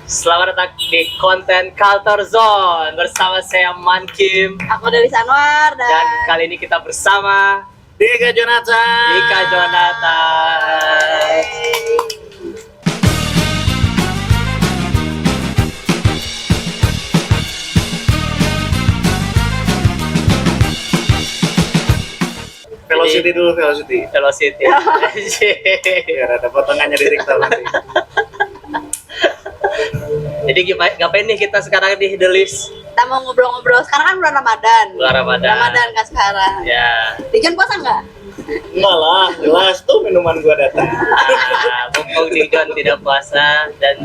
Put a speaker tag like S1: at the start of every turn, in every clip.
S1: Selamat datang di konten Culture Zone bersama saya Mankim
S2: Aku dari Sanwar
S1: dan kali ini kita bersama
S3: Dika Jonathan.
S1: Dika Jonathan.
S3: Velocity dulu, Velocity.
S1: Velocity.
S3: Biar ada potongannya di TikTok nanti.
S1: Jadi ngapain nih kita sekarang di The List?
S2: Kita mau ngobrol-ngobrol. Sekarang kan bulan Ramadan.
S1: Bulan Ramadan.
S2: Ramadan kan sekarang.
S1: Ya.
S2: Dijon puasa nggak?
S3: Enggak lah, jelas tuh minuman gua datang.
S1: Mumpung Dijon tidak puasa dan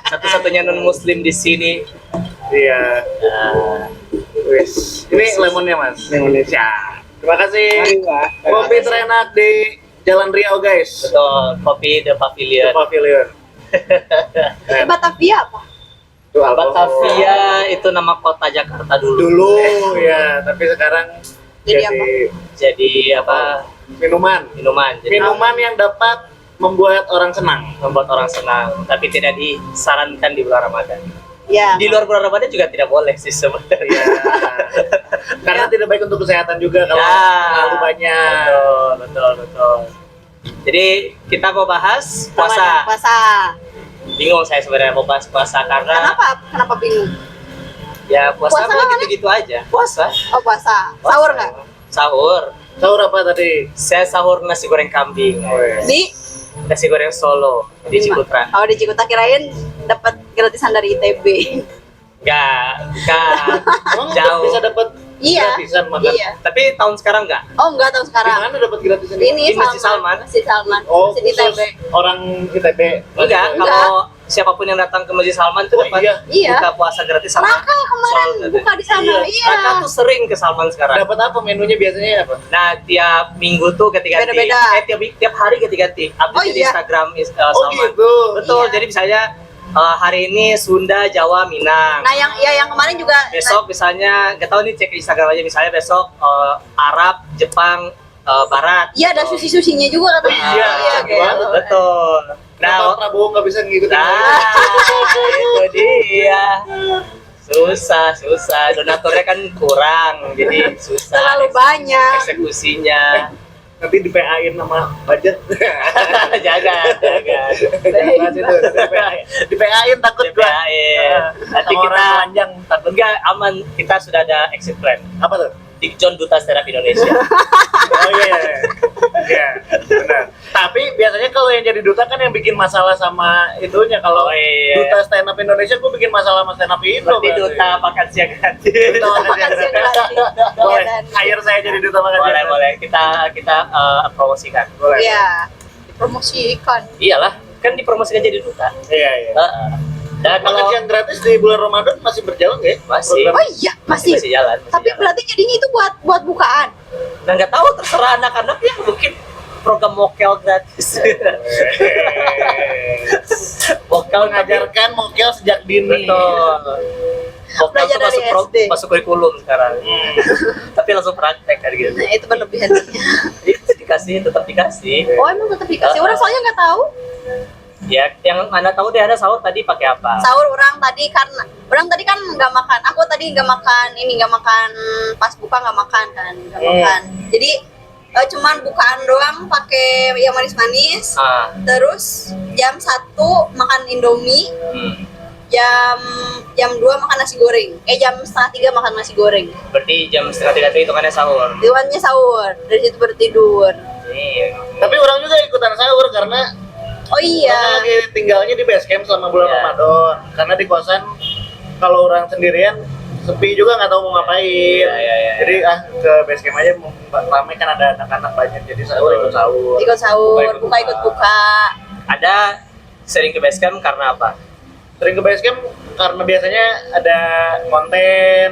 S1: satu-satunya non Muslim di sini.
S3: Iya. Wis. Ini lemonnya, Mas. Lemonnya. Terima kasih. Kopi terenak di Jalan Riau, guys.
S1: Betul, kopi The Pavilion.
S3: Pavilion.
S2: Batavia apa?
S3: Itu alkohol.
S1: Batavia itu nama kota Jakarta dulu.
S3: Dulu ya, tapi sekarang
S2: Jadi apa?
S1: Jadi apa?
S3: Minuman.
S1: Minuman. Jadi
S3: Minuman yang dapat membuat orang senang.
S1: membuat orang senang, tapi tidak disarankan di bulan Ramadan.
S2: Ya.
S1: Di luar bulan Ramadan juga tidak boleh sih sebenarnya.
S3: Ya. Karena tidak baik untuk kesehatan juga kalau terlalu banyak.
S1: Betul. Jadi kita mau bahas puasa.
S2: Puasa.
S1: Bingung saya sebenarnya mau bahas puasa karena
S2: Kenapa bingung?
S1: ya puasa
S2: Puasa
S1: mau
S2: apa
S1: gitu-gitu aja. Puasa.
S2: Oh puasa. Sahur nggak?
S1: Sahur.
S3: Sahur apa tadi?
S1: Saya sahur nasi goreng kambing.
S2: Di?
S1: Nasi goreng Solo di Ciputra.
S2: Oh di Ciputra, kirain dapat gratisan dari ITB.
S1: Enggak.
S3: Emang
S1: Jauh.
S3: bisa dapat
S2: Iya.
S3: gratisan makan?
S2: Iya.
S1: Tapi tahun sekarang enggak.
S2: Oh enggak tahu
S3: Di
S2: sekarang.
S3: mana dapat gratisan?
S2: Ini
S1: Di Masjid Salman.
S2: Masjid Salman.
S3: Oh,
S2: Masjid ITB.
S3: khusus orang ITB.
S1: Enggak,
S2: Enggak.
S1: kalau siapapun yang datang ke Masjid Salman itu
S3: Oh,
S1: dapat
S2: iya.
S1: buka puasa gratis sama
S2: Raka kemarin
S1: Sol-
S2: buka di sana. Iya.
S1: Raka tuh sering ke Salman sekarang.
S3: Dapat apa menunya biasanya apa?
S1: Nah, tiap minggu tuh ganti-ganti.
S2: Beda-beda.
S1: Tiap hari ganti-ganti. Update
S2: Oh,
S1: di
S2: iya.
S1: Instagram
S3: Oh
S1: Salman.
S3: gitu.
S1: Betul.
S2: Iya.
S1: Jadi misalnya hari ini Sunda, Jawa, Minang.
S2: Nah yang kemarin juga
S1: Besok misalnya, nggak tahu nih cek di Instagram aja. Misalnya besok Arab, Jepang, Barat.
S2: iya ada sushi-sushinya juga katanya.
S3: Iya,
S2: kayak
S1: betul.
S3: Nah,
S1: Nah,
S3: Prabowo nggak bisa ngikutin.
S1: itu dia. Susah. Donaturnya kan kurang, jadi susah.
S2: terlalu banyak.
S1: Eksekusinya.
S3: Nanti di PA-in sama budget.
S1: Jangan.
S3: Di PA-in takut gua.
S1: Nanti
S3: Sama
S1: kita
S3: orang telanjang takut.
S1: enggak aman. Kita sudah ada exit plan.
S3: Apa tuh?
S1: Dijon Duta Stand Up Indonesia.
S3: Oh iya. Iya, benar. Tapi biasanya kalau yang jadi duta kan yang bikin masalah sama itunya. Kalau
S1: Oh, iya.
S3: duta stand up Indonesia gua bikin masalah sama stand up Indo.
S1: Seperti
S3: berarti.
S1: Duta Makan Siang Gratis.
S3: Duta makan siang
S2: Makan siang
S3: gratis.
S2: gratis.
S3: Boleh.
S2: Iya, dan-
S3: Hire saya jadi duta makan siang.
S1: Boleh. Kita promosikan.
S3: Boleh.
S2: Iya. Dipromosikan.
S1: Iyalah, kan dipromosikan jadi duta.
S3: Iya.
S1: Dan
S3: Makan
S1: kalau
S3: siang gratis di bulan Ramadan masih berjalan nggak ya?
S1: Masih.
S3: Program?
S2: Oh iya masih.
S1: jalan.
S2: Tapi berarti jadinya itu buat bukaan.
S1: Nah, nggak tahu, terserah anak-anak ya, mungkin program mokel gratis. Mokel
S3: Mengajarkan mokel sejak dini.
S1: betul. Mokel
S2: Belajar
S1: tuh
S2: dari SD.
S1: masuk kurikulum sekarang.
S3: Hmm.
S1: Tapi langsung praktek kan gitu.
S2: Nah itu berlebihannya.
S1: Itu tetap dikasih.
S2: Oh emang tetap dikasih. Orang soalnya nggak tahu.
S1: Ya, yang Anda tahu deh, Anda sahur tadi pakai apa?
S2: Sahur orang tadi kan nggak makan. Aku tadi nggak makan pas buka nggak makan kan, nggak makan. Jadi cuman bukaan doang pakai yang manis-manis.
S1: Ah,
S2: Terus jam 1 makan Indomie,
S1: hmm.
S2: jam 2 makan nasi goreng. Jam setengah 3 makan nasi goreng.
S1: Berarti jam setengah 3 itu hitungannya sahur.
S2: Diwannya sahur, dari situ bertidur.
S1: Iya.
S3: Tapi orang juga ikutan sahur karena
S2: Oh
S3: karena
S2: iya.
S3: lagi tinggalnya di base camp selama bulan
S1: Iya.
S3: Ramadan. Karena di kosan kalau orang sendirian sepi juga nggak tahu mau ngapain.
S1: Iya.
S3: Jadi ke base camp aja ramai kan ada anak-anak banyak jadi sahur ikut sahur.
S2: Ikut sahur, buka ikut buka.
S1: Ada sering ke base camp karena apa?
S3: Sering ke base camp karena biasanya ada konten.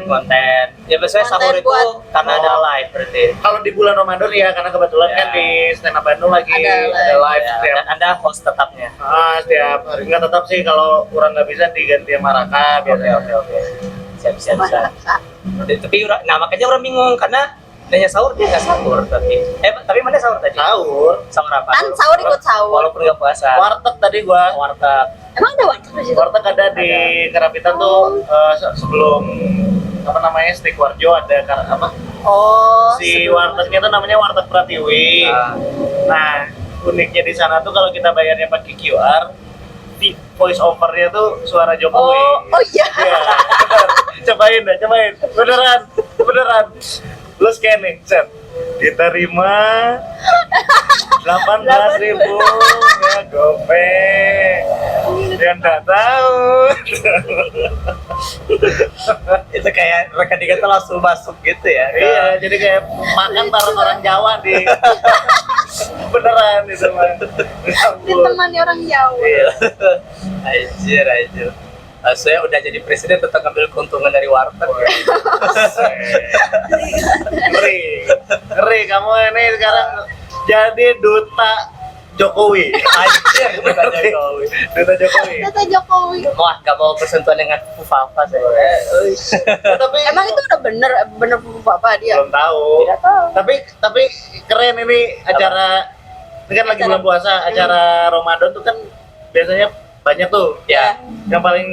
S1: Ya biasanya
S2: Konten
S1: sahur itu
S2: buat-
S1: karena ada live berarti.
S3: Kalau di bulan Ramadan ya karena kebetulan
S1: Ya.
S3: kan di stand up Bandung lagi
S2: Ada
S3: ada live
S1: Ya,
S3: setiap
S1: dan Anda host tetapnya.
S3: setiap hari. Nggak tetap sih kalau kurang nggak bisa diganti sama Raka biasanya.
S1: Oke. Siap. Tapi makanya orang bingung karena nanya sahur dia nggak sahur tapi mana sahur tadi?
S3: Sahur.
S1: Sahur apa?
S2: Kan sahur ikut sahur.
S1: Walaupun nggak puasa.
S3: Warteg tadi gua.
S1: Warteg.
S2: Emang ada warteg di situ?
S3: Warteg ada di Karapitan tuh sebelum apa namanya Steak Warjo ada apa?
S2: Oh.
S3: Si wartegnya tuh namanya Warteg Pratiwi. Nah, uniknya di sana tuh kalau kita bayarnya pakai QR, di voice overnya tuh suara Jokowi.
S2: Oh iya.
S3: Iya, bener. Cobain dah, cobain. Beneran. Lu scan nih, set. Diterima 18.000 ya gopay. Dia nggak tahu.
S1: Itu kayak mereka dikata langsung masuk gitu ya.
S3: Iya, jadi kayak makan bareng orang Jawa di beneran itu mah.
S2: Ditemani orang Jawa.
S1: Iya. Anjir. Saya udah jadi presiden tetap ngambil keuntungan dari warteg.
S3: Ngeri kamu ini sekarang jadi duta Jokowi.
S1: Anjir, duta Jokowi.
S2: Data Jokowi.
S1: Wah, gak mau bersentuhan dengan Fufafa saya.
S3: Tapi
S2: Emang itu udah bener apa dia?
S3: belum tahu.
S1: Tidak tahu.
S3: Tapi keren ini acara. Ini kan lagi bulan puasa, acara Ramadan tuh kan biasanya banyak tuh.
S1: Ya.
S3: Yang paling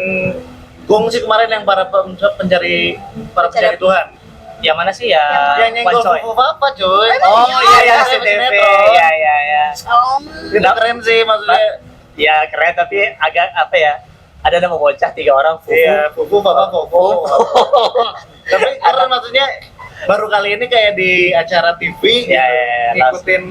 S3: gong sih kemarin yang para pencari Tuhan.
S1: Yang mana sih ya?
S3: Yang nyenggol
S1: Wancoy.
S3: apa cuy?
S1: Oh iya
S3: Sinetron.
S1: CTV. Iya.
S3: Itu keren sih maksudnya.
S1: Ya keren tapi agak apa ya? Ada nama bocah 3 orang.
S3: Iya, Fufu Bapak Fufu. Tapi keren maksudnya baru kali ini kayak di acara TV
S1: Iya,
S3: ngikutin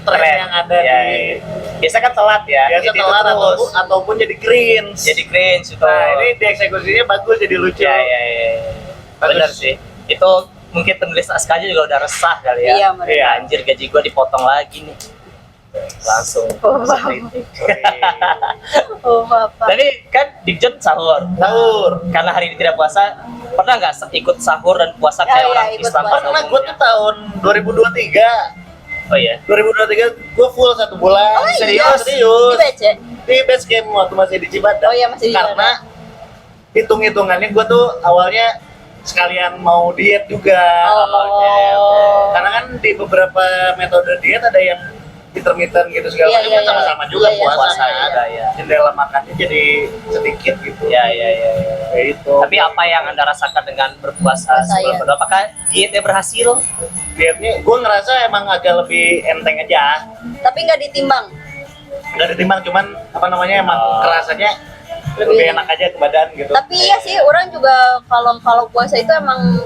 S3: tren yang ada di
S1: biasa kan telat ya.
S3: biasa
S1: Itu
S3: telat
S1: terus.
S3: ataupun jadi cringe.
S1: Jadi cringe itu.
S3: Nah, ini dieksekusinya bagus jadi lucu.
S1: Iya. Bener sih. Itu mungkin penulis naskahnya juga udah resah kali ya.
S2: Iya, mereka.
S1: Iya, anjir gaji gua dipotong lagi nih. Langsung.
S2: Oh,
S1: kritik.
S2: Oh, Bapak.
S1: Tapi kan Dikjun sahur. Karena hari ini tidak puasa, pernah nggak ikut sahur dan puasa kayak
S2: Iya,
S1: orang
S2: ikut
S1: Islam?
S2: puasa.
S3: Karena gue tuh tahun 2023
S1: Oh iya.
S3: 2023 gue full 1 bulan.
S2: Oh, iya.
S3: Serius.
S2: Di BC.
S3: Di base camp waktu masih di Cibadak.
S2: Oh iya, masih di
S3: Karena hitung-hitungannya gue tuh awalnya sekalian mau diet juga.
S2: Oh.
S3: Karena kan di beberapa metode diet ada yang intermittent gitu segala
S2: Iya,
S3: macam
S2: iya,
S3: kan sama-sama
S2: iya.
S3: juga
S2: Iya, iya.
S3: puasa.
S1: Puasa juga ya.
S3: Jendela makannya jadi sedikit gitu.
S1: Iya.
S3: Kayak itu.
S1: Tapi apa yang Anda rasakan dengan berpuasa
S2: Puasa,
S1: sebelum
S2: ya.
S1: berdoa? Apakah dietnya berhasil?
S3: Dietnya gue ngerasa emang agak lebih enteng aja.
S2: Tapi nggak ditimbang.
S3: Nggak ditimbang cuman apa namanya emang kerasanya lebih enak aja ke badan gitu.
S2: Tapi iya sih, orang juga kalau puasa itu emang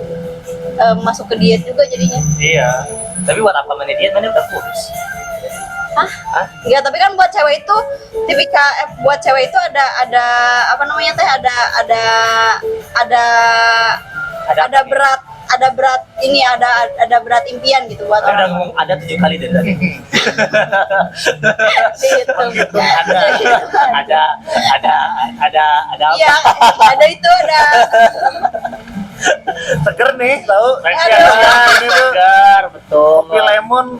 S2: masuk ke diet juga jadinya.
S3: Iya.
S1: Tapi buat apa mana diet? Mana udah kurus.
S2: Hah? Enggak, tapi kan buat cewek itu buat cewek itu ada apa namanya teh ada berat ini ada berat impian gitu buat
S1: Saya udah
S2: orang.
S1: ngomong ada 7 kali dari tadi.
S2: Gitu.
S1: Ada
S2: Iya,
S1: apa?
S2: ada itu ada.
S3: Seger nih, tahu?
S1: Segar,
S3: Ini tuh
S1: segar, betul.
S3: kopi lemon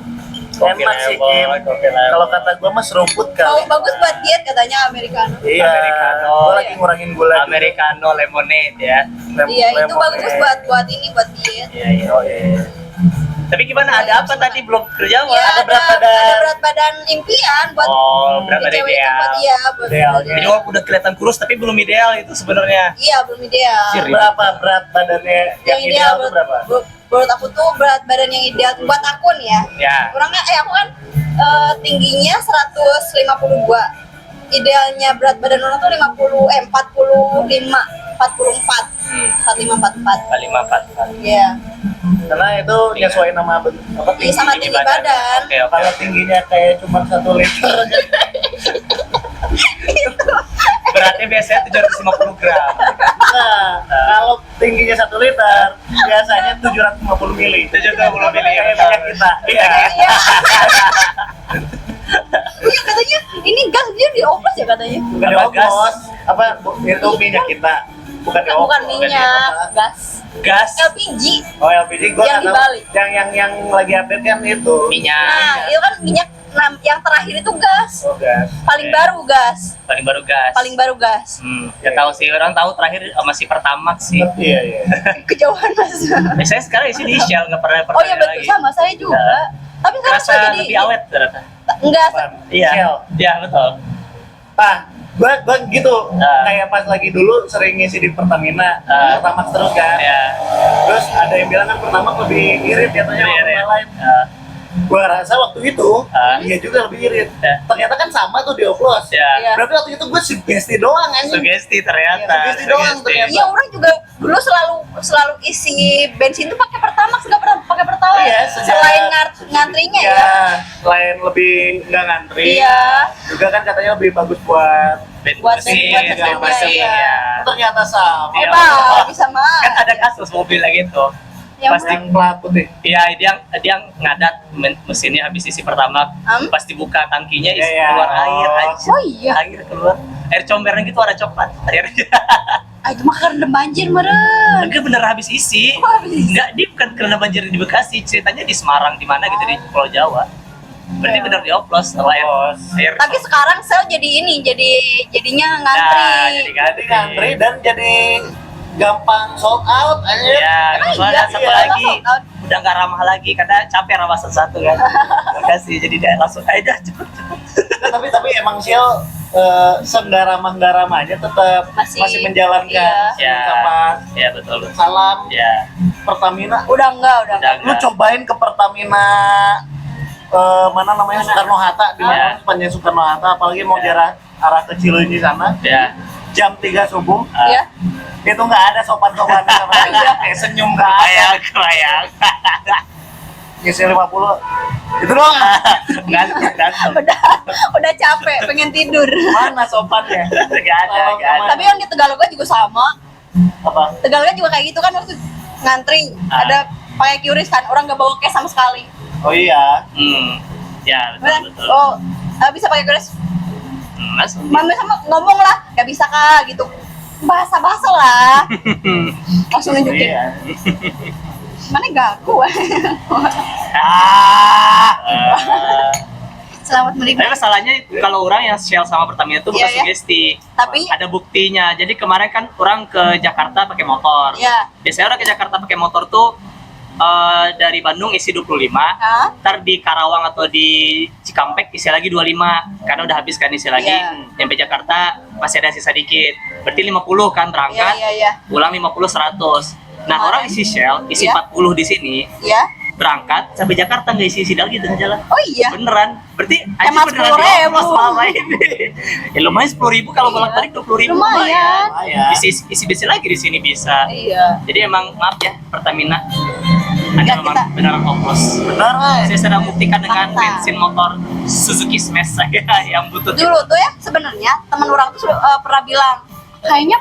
S1: Kopi
S3: enak sih,
S1: lemon,
S3: Kim.
S1: kopi lemon.
S3: Kalau kata gua mah seruput
S2: Oh,
S3: kali.
S2: bagus buat diet katanya americano.
S3: Iya.
S1: Americano.
S3: Gua lagi ngurangin gula.
S1: Americano lemonade ya.
S2: Iya, itu bagus buat ini buat diet.
S1: Iya. Tapi gimana? Ada apa tadi belum kerja?
S2: Iya,
S1: Ada berat
S2: ada
S1: badan.
S2: berat badan impian buat
S1: Berat badan
S2: cewek itu
S1: ideal.
S2: buat dia buat
S3: Idealnya.
S1: Jadi walaupun udah kelihatan kurus tapi belum ideal itu sebenarnya.
S2: iya belum ideal.
S1: Sir,
S3: Berapa berat badannya yang ideal tuh berapa?
S2: Menurut aku tuh berat badan yang ideal buat aku nih ya.
S1: Ya.
S2: Orangnya aku kan tingginya 152. Idealnya berat badan orang tuh 44. 4544.
S1: 544.
S2: Iya.
S3: Karena itu nyesuaiin sama apa
S2: Iya, sama tinggi badan.
S1: Oke.
S3: Kalau tingginya kayak cuma 1 liter
S1: Beratnya biasanya 750 gram.
S3: Nah, kalau tingginya 1 liter biasanya 750 mili.
S1: 750 mili
S3: Kayak minyak kita. Iya.
S2: Iya. Iya katanya ini gas dia dioplos ya katanya.
S3: Bukan
S1: Apa, gas?
S3: dioplos. Apa itu minyak kita? Bukan
S2: Bukan
S3: dioplos.
S2: minyak, gas.
S1: Gas,
S2: LPG.
S3: Oh LPG gua
S2: Yang
S3: nggak tahu.
S2: dibalik.
S3: Yang lagi update kan itu.
S1: minyak.
S2: Nah, itu kan minyak yang terakhir itu gas.
S3: Oh, gas.
S2: Paling baru gas.
S1: Paling baru gas.
S2: Paling baru gas.
S1: Nggak tahu sih, orang tahu terakhir masih Pertamax sih.
S3: Iya, iya.
S2: Kejauhan Mas.
S1: Saya sekarang isi di Shell, nggak pernah
S2: Oh iya betul,
S1: lagi.
S2: sama saya juga.
S1: Nah,
S2: Tapi sekarang
S1: Rasa
S2: saya jadi
S1: lebih awet ternyata.
S2: enggak
S1: Iya.
S3: Shell.
S1: Iya, betul.
S3: Ah, gua gitu.
S1: Ah.
S3: Kayak pas lagi dulu sering ngisi di Pertamina,
S1: Ah.
S3: Pertamax terus kan.
S1: Ya.
S3: Terus ada yang bilang kan Pertamax lebih irit katanya sama
S1: Iya,
S3: yang lain.
S1: iya.
S3: Gua rasa waktu itu
S1: Ah.
S3: iya juga lebih irit.
S1: Ya.
S3: Ternyata kan sama tuh di oplos.
S1: Ya.
S2: Iya.
S3: Berarti waktu itu gue sugesti doang anjing.
S1: Sugesti ternyata.
S3: Sugesti doang ternyata.
S2: Iya, orang juga dulu selalu isi bensin tuh pakai Pertamax, nggak pernah pakai Pertalite.
S3: Iya, sejak-
S2: Selain ngantrinya ya.
S3: Iya, selain lebih nggak ngantri.
S2: Iya.
S3: Juga kan katanya lebih bagus buat
S2: Buat
S1: mesin,
S2: buat
S1: buat
S2: mesin,
S1: mesin,
S2: iya.
S1: ya.
S3: ternyata sama.
S1: Iya.
S2: Hebat, bisa mah.
S1: Kan ada kasus mobil lagi tuh.
S2: Yang
S1: Pasti
S3: Yang plat putih.
S1: Iya, dia ngadat mesinnya habis isi Pertamax. Pas dibuka tangkinya isi
S3: Iya, iya.
S1: keluar air aja.
S2: Oh iya.
S1: Air keluar. Air comberan gitu warna coklat. Airnya.
S2: Ah, itu mah karena banjir meren.
S1: Enggak bener habis isi.
S2: Oh, habis isi.
S1: Enggak, dia bukan karena banjir di Bekasi, ceritanya di Semarang di mana gitu di Pulau Jawa. Berarti
S2: Iya.
S1: bener dioplos sama air.
S2: Tapi sekarang sel jadi ini, jadinya ngantri.
S1: Nah, jadi
S3: Jadi ngantri dan jadi gampang sold out aja.
S1: Ya,
S2: Emang
S1: soalnya
S2: iya?
S1: satu
S2: Iya,
S1: lagi
S2: sold out.
S1: udah nggak ramah lagi karena capek ramah satu kan. Bekasi jadi dia langsung aja cepet.
S3: Tapi emang Shell seenggak ramahnya tetap masih menjalankan
S1: iya.
S3: sama
S1: Ya betul.
S3: salam
S1: Ya.
S3: Pertamina.
S2: Udah enggak.
S3: Lu cobain ke Pertamina mana namanya Soekarno Hatta di mana
S1: Ya.
S3: sepanjang Soekarno Hatta, apalagi mau
S1: Ya.
S3: jarak arah ke Cileunyi sana
S1: Ya.
S3: jam 3 subuh
S2: Ya.
S3: itu nggak ada sopan-sopan kayak senyum nggak ada,
S1: Kebayang.
S3: ngisi 50 itu doang.
S1: Ngantuk.
S2: Udah capek, pengen tidur.
S3: Mana sopannya?
S1: Nggak ada.
S2: Tapi yang di Tegalogga juga sama.
S3: Apa?
S2: Tegalogga juga kayak gitu kan, waktu ngantri
S1: Ah.
S2: ada pakai QRIS kan, orang nggak bawa cash sama sekali.
S3: Oh iya.
S1: Ya betul.
S2: Oh, bisa pakai QRIS.
S1: Mas.
S2: Mami sama ngomong lah, nggak bisa kak gitu. Bahasa-bahasa lah. Langsung nunjukin.
S3: Iya.
S2: Mana gagu.
S1: Ah.
S2: Selamat
S1: Tapi
S2: menikmati.
S1: masalahnya kalau orang yang Shell sama Pertamina itu bukan
S2: Iya, ya.
S1: sugesti.
S2: Tapi
S1: Ada buktinya. Jadi kemarin kan orang ke Jakarta pakai motor.
S2: ya,
S1: Biasanya orang ke Jakarta pakai motor tuh dari Bandung isi 25,
S2: Hah?
S1: ntar di Karawang atau di Cikampek isi lagi 25, karena udah habis kan isi lagi.
S2: Iya.
S1: Nyampe Jakarta masih ada sisa dikit. Berarti 50 kan berangkat,
S2: ya.
S1: pulang 50 100. Nah, orang isi Shell, isi
S2: Iya.
S1: 40 di sini,
S2: Ya.
S1: berangkat sampai Jakarta nggak isi lagi di tengah jalan.
S2: Oh iya.
S1: Beneran. Berarti
S2: Hemat
S1: beneran
S2: 10.000.
S1: dioplos selama ini. Ya lumayan 10.000 kalau bolak-balik 20.000
S2: Lumayan.
S3: Lumayan.
S1: Isi bensin lagi di sini bisa.
S2: Iya.
S1: Jadi emang maaf ya Pertamina. Ada
S2: Ya,
S1: memang
S2: kita-
S1: beneran oplos.
S3: Benar,
S1: Saya sedang buktikan dengan
S2: Fakta.
S1: bensin motor Suzuki Smash saya yang butut.
S2: Dulu tuh ya sebenarnya teman orang tuh pernah bilang kayaknya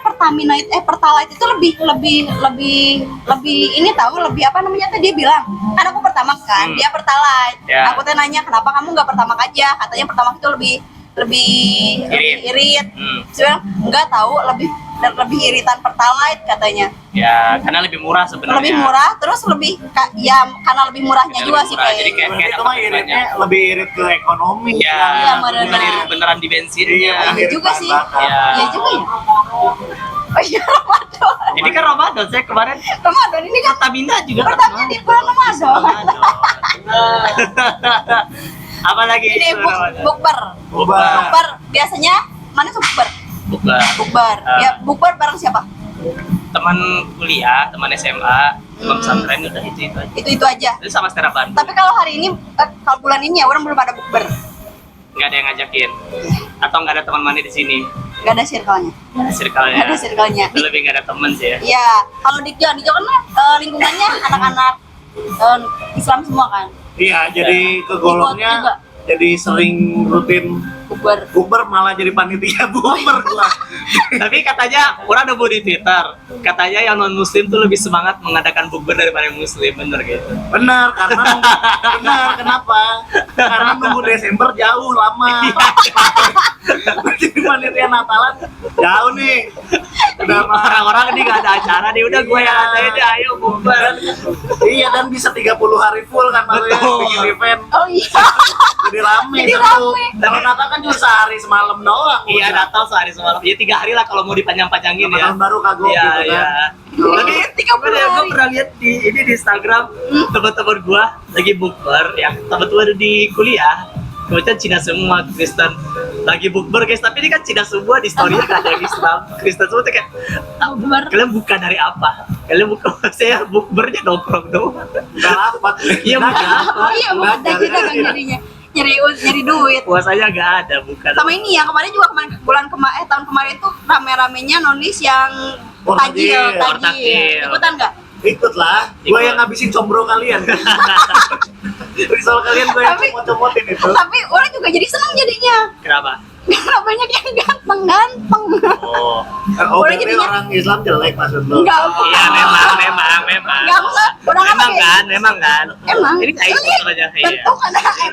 S2: Pertalite itu lebih ini tahu lebih apa namanya tuh, dia bilang kan aku Pertamax kan, dia Pertalite.
S1: Ya.
S2: Aku tuh nanya kenapa kamu nggak Pertamax aja, katanya Pertamax itu lebih irit. Sebenarnya nggak tahu, lebih iritan Pertalite katanya.
S1: Ya, karena lebih murah sebenarnya.
S2: Lebih murah, terus ya karena lebih murahnya
S1: Karena
S2: juga
S1: lebih
S2: sih
S1: murah, jadi
S2: kayaknya.
S3: Berarti itu mah iritnya lebih irit ke ekonomi.
S1: Ya,
S2: Iya,
S1: bukan
S2: beneran.
S1: irit beneran di bensinnya.
S3: Iya,
S2: Iya juga sih.
S1: Ya.
S2: Iya juga ya. Oh iya, Ramadan.
S1: Ini kan Ramadan, saya kemarin
S2: Ramadan ini kan
S1: Pertamina juga
S2: Pertamina di bulan Ramadan.
S1: Apalagi
S2: Ini
S1: itu Ramadan?
S2: bukber.
S3: Bukber.
S2: Bukber biasanya mana tuh bukber?
S1: Bukber.
S2: Bukber.
S1: Ah.
S2: Ya bukber bareng siapa?
S1: Teman kuliah, teman SMA, teman
S2: Hmm.
S1: pesantren udah itu aja.
S2: Itu aja.
S1: Itu sama Stera Bandung.
S2: Tapi kalau hari ini kalau bulan ini ya orang belum ada bukber.
S1: Nggak ada yang ngajakin. Atau nggak ada teman mani di sini.
S2: Gak ada circle-nya.
S1: Circle-nya.
S2: Gak ada circle-nya.
S1: Itu lebih nggak ada teman sih ya.
S2: Iya, kalau di Jawa kan lingkungannya anak-anak Islam semua kan.
S3: Iya, jadi
S2: Ikut juga.
S3: kegolongnya jadi sering rutin
S2: Bukber.
S3: bukber, malah jadi panitia bukber gua.
S1: Tapi katanya, orang nemu di Twitter, katanya yang non muslim tuh lebih semangat mengadakan bukber daripada yang muslim, bener gitu.
S3: Benar, kenapa? Karena nunggu Desember jauh lama. Jadi panitia Natalan jauh nih. Udah mah.
S1: Orang-orang nih gak ada acara nih, udah gue yang ada aja, ayo bukber.
S3: Iya, dan bisa 30 hari full kan maksudnya
S1: Betul.
S3: bikin event.
S2: Oh iya.
S3: Jadi rame.
S2: Jadi
S3: seru.
S2: rame.
S3: Kalau Natal kan cuma sehari semalam doang.
S1: Iya, Natal sehari semalam. Ya 3 hari lah kalau mau dipanjang-panjangin
S3: Sama
S1: ya.
S3: tahun baru kagok
S1: Iya,
S3: gitu
S1: iya.
S3: kan.
S1: Tapi
S2: 30
S1: gue
S2: hari.
S1: pernah lihat di Instagram teman-teman gue lagi bukber ya, teman-teman di kuliah. Kemudian Cina semua, Kristen lagi bukber guys, tapi ini kan Cina semua di story-nya gak ada yang Islam, Kristen semua tuh kayak
S2: Bukber.
S1: kalian buka dari apa? Kalian buka saya bukbernya nongkrong doang.
S3: Udah rapat.
S1: Iya buka apa?
S2: Oh iya, mau ada kita kan jadinya. Nyari duit.
S1: Puasanya gak ada, bukan.
S2: Sama ini ya, kemarin juga tahun kemarin tuh rame-ramenya nonis yang
S3: Oh,
S2: tajil.
S1: tajil.
S2: Ikutan nggak?
S3: Ikut lah, gue
S1: Ikut.
S3: yang ngabisin combro kalian. Risol kalian gue yang
S2: Tapi-
S3: comot-comotin itu.
S2: Tapi orang juga jadi senang jadinya.
S1: Kenapa?
S2: Karena banyak yang ganteng-ganteng.
S1: Oh.
S3: Oh,
S2: Orang
S3: berarti
S2: jadinya-
S3: orang Islam jelek maksud lo?
S2: Enggak,
S1: Iya memang.
S2: Enggak, orang apa
S1: Memang
S2: kayak-
S1: kan, memang kan.
S2: Emang.
S1: Ini kayak Islam aja iya.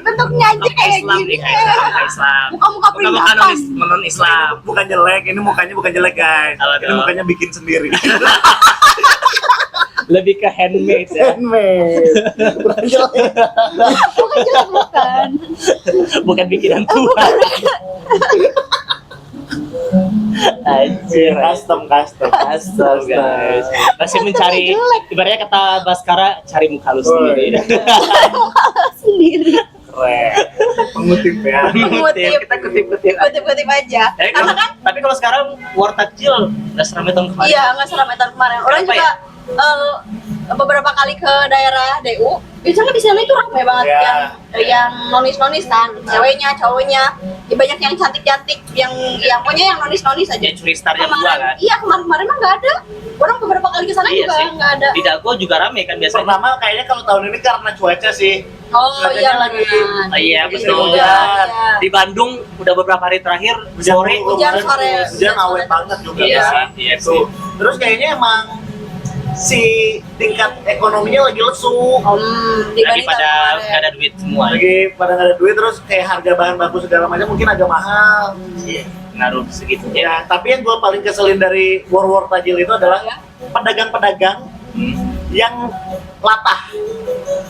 S2: Bentuknya aja kayak
S1: Islam
S2: gini.
S1: nih, kayak Islam.
S2: Muka-muka
S1: Muka-muka
S2: peringatan.
S1: non Islam.
S3: Bukan jelek, ini mukanya bukan jelek guys.
S1: Apa
S3: Ini
S1: tuh?
S3: mukanya bikin sendiri.
S1: Lebih ke handmade ya.
S3: Handmade. Bukan jelek.
S2: Bukan jelek, bukan.
S1: Bukan bikinan Tuhan. Anjir,
S3: Custom.
S1: Custom guys. Masih mencari,
S2: jelek.
S1: ibaratnya kata Baskara, cari muka lu sendiri.
S2: Sendiri.
S3: Keren. Mengutip ya.
S2: Mengutip.
S1: Kita kutip-kutip.
S2: Kutip-kutip aja. Karena kan
S1: Tapi kalau sekarang war takjil nggak seramai tahun kemarin.
S2: iya, nggak seramai tahun kemarin. Orang
S1: Kenapa
S2: juga beberapa kali ke daerah DU, biasanya di sana itu ramai banget
S3: Ya.
S2: yang nonis-nonis kan, ceweknya, cowoknya, ya banyak yang cantik-cantik, yang pokoknya yang nonis-nonis aja.
S1: Ya curi starnya dua kan.
S2: Iya, kemarin mah nggak ada. Orang beberapa kali ke sana
S1: Iya
S2: juga
S1: sih.
S2: nggak ada.
S1: Di Dago juga rame kan biasanya.
S3: Pertama kayaknya kalau tahun ini karena cuaca sih.
S2: Oh
S3: Cuacanya
S2: iya
S3: lagi-
S2: benar.
S1: Oh, iya
S3: Lagi
S1: betul.
S3: hujan.
S1: Di Bandung udah beberapa hari terakhir sore.
S2: Hujan sore.
S3: Hujan awet banget juga
S1: Iya
S3: kan.
S1: sih, iya sih.
S3: Tuh. Terus kayaknya emang si tingkat ekonominya lagi lesu.
S1: Lagi
S2: Dibanding tahun
S1: pada
S2: kemarin.
S1: nggak ada duit semua.
S3: Lagi pada nggak ada duit, terus kayak harga bahan baku segala macam mungkin agak mahal.
S1: Iya, ngaruh segitunya.
S3: Ya, tapi yang gue paling keselin dari war tajil itu adalah
S2: Ya.
S3: pedagang-pedagang yang latah.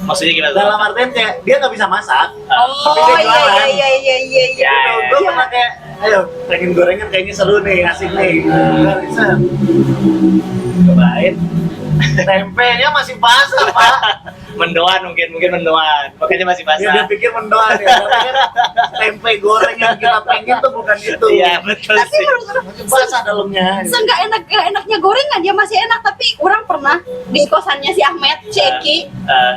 S1: Maksudnya gimana?
S3: Dalam artian kayak dia nggak bisa masak.
S2: Oh
S3: Tapi dia
S2: iya
S3: jualan.
S2: iya.
S1: Ya.
S3: Gue pernah kayak, ayo pengen gorengan kayaknya seru nih, asik nih. Nggak bisa.
S1: Cobain.
S3: Tempenya masih basah pak.
S1: Mendoan mungkin mendoan. Makanya masih
S3: Dia
S1: basah.
S3: pikir mendoan ya. Tapi kan tempe goreng yang kita pengen tuh bukan itu.
S1: Iya betul
S2: Tapi
S1: sih.
S2: menurut
S3: Masih basah dalamnya.
S2: Seenggak enaknya gorengan dia masih enak, tapi orang pernah di kosannya si Ahmed, si Eki,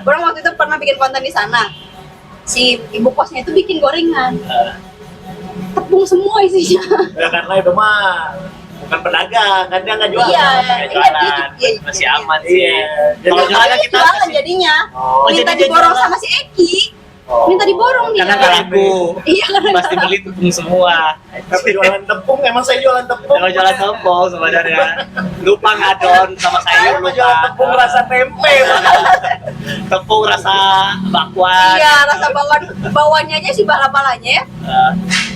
S2: orang waktu itu pernah bikin konten di sana. Si ibu kosnya itu bikin gorengan, tepung semua isinya.
S3: Ya karena itu mah bukan pedagang, kan dia nggak jualan.
S2: Iya,
S1: Nggak jualan.
S2: iya,
S1: Masih aman sih.
S3: Iya.
S1: Kalau
S3: Jadi-
S1: jualan kan
S2: Dia
S1: kita
S2: jualan
S1: kasih-
S2: jadinya,
S3: Oh,
S2: minta
S1: jadi dia
S2: diborong
S1: jualan.
S2: sama si Eki,
S3: Oh.
S2: minta diborong dia.
S1: karena nggak laku.
S2: Iya karena
S1: Pasti beli tepung semua.
S3: Tapi jualan tepung, emang saya jualan tepung.
S1: Kalau jualan tepung sebenarnya lupa ngadon sama sayur
S3: Saya mah jualan
S1: lupa.
S3: tepung rasa tempe.
S1: Tepung rasa bakwan.
S2: Iya, rasa bawahnya aja si bala-balanya ya.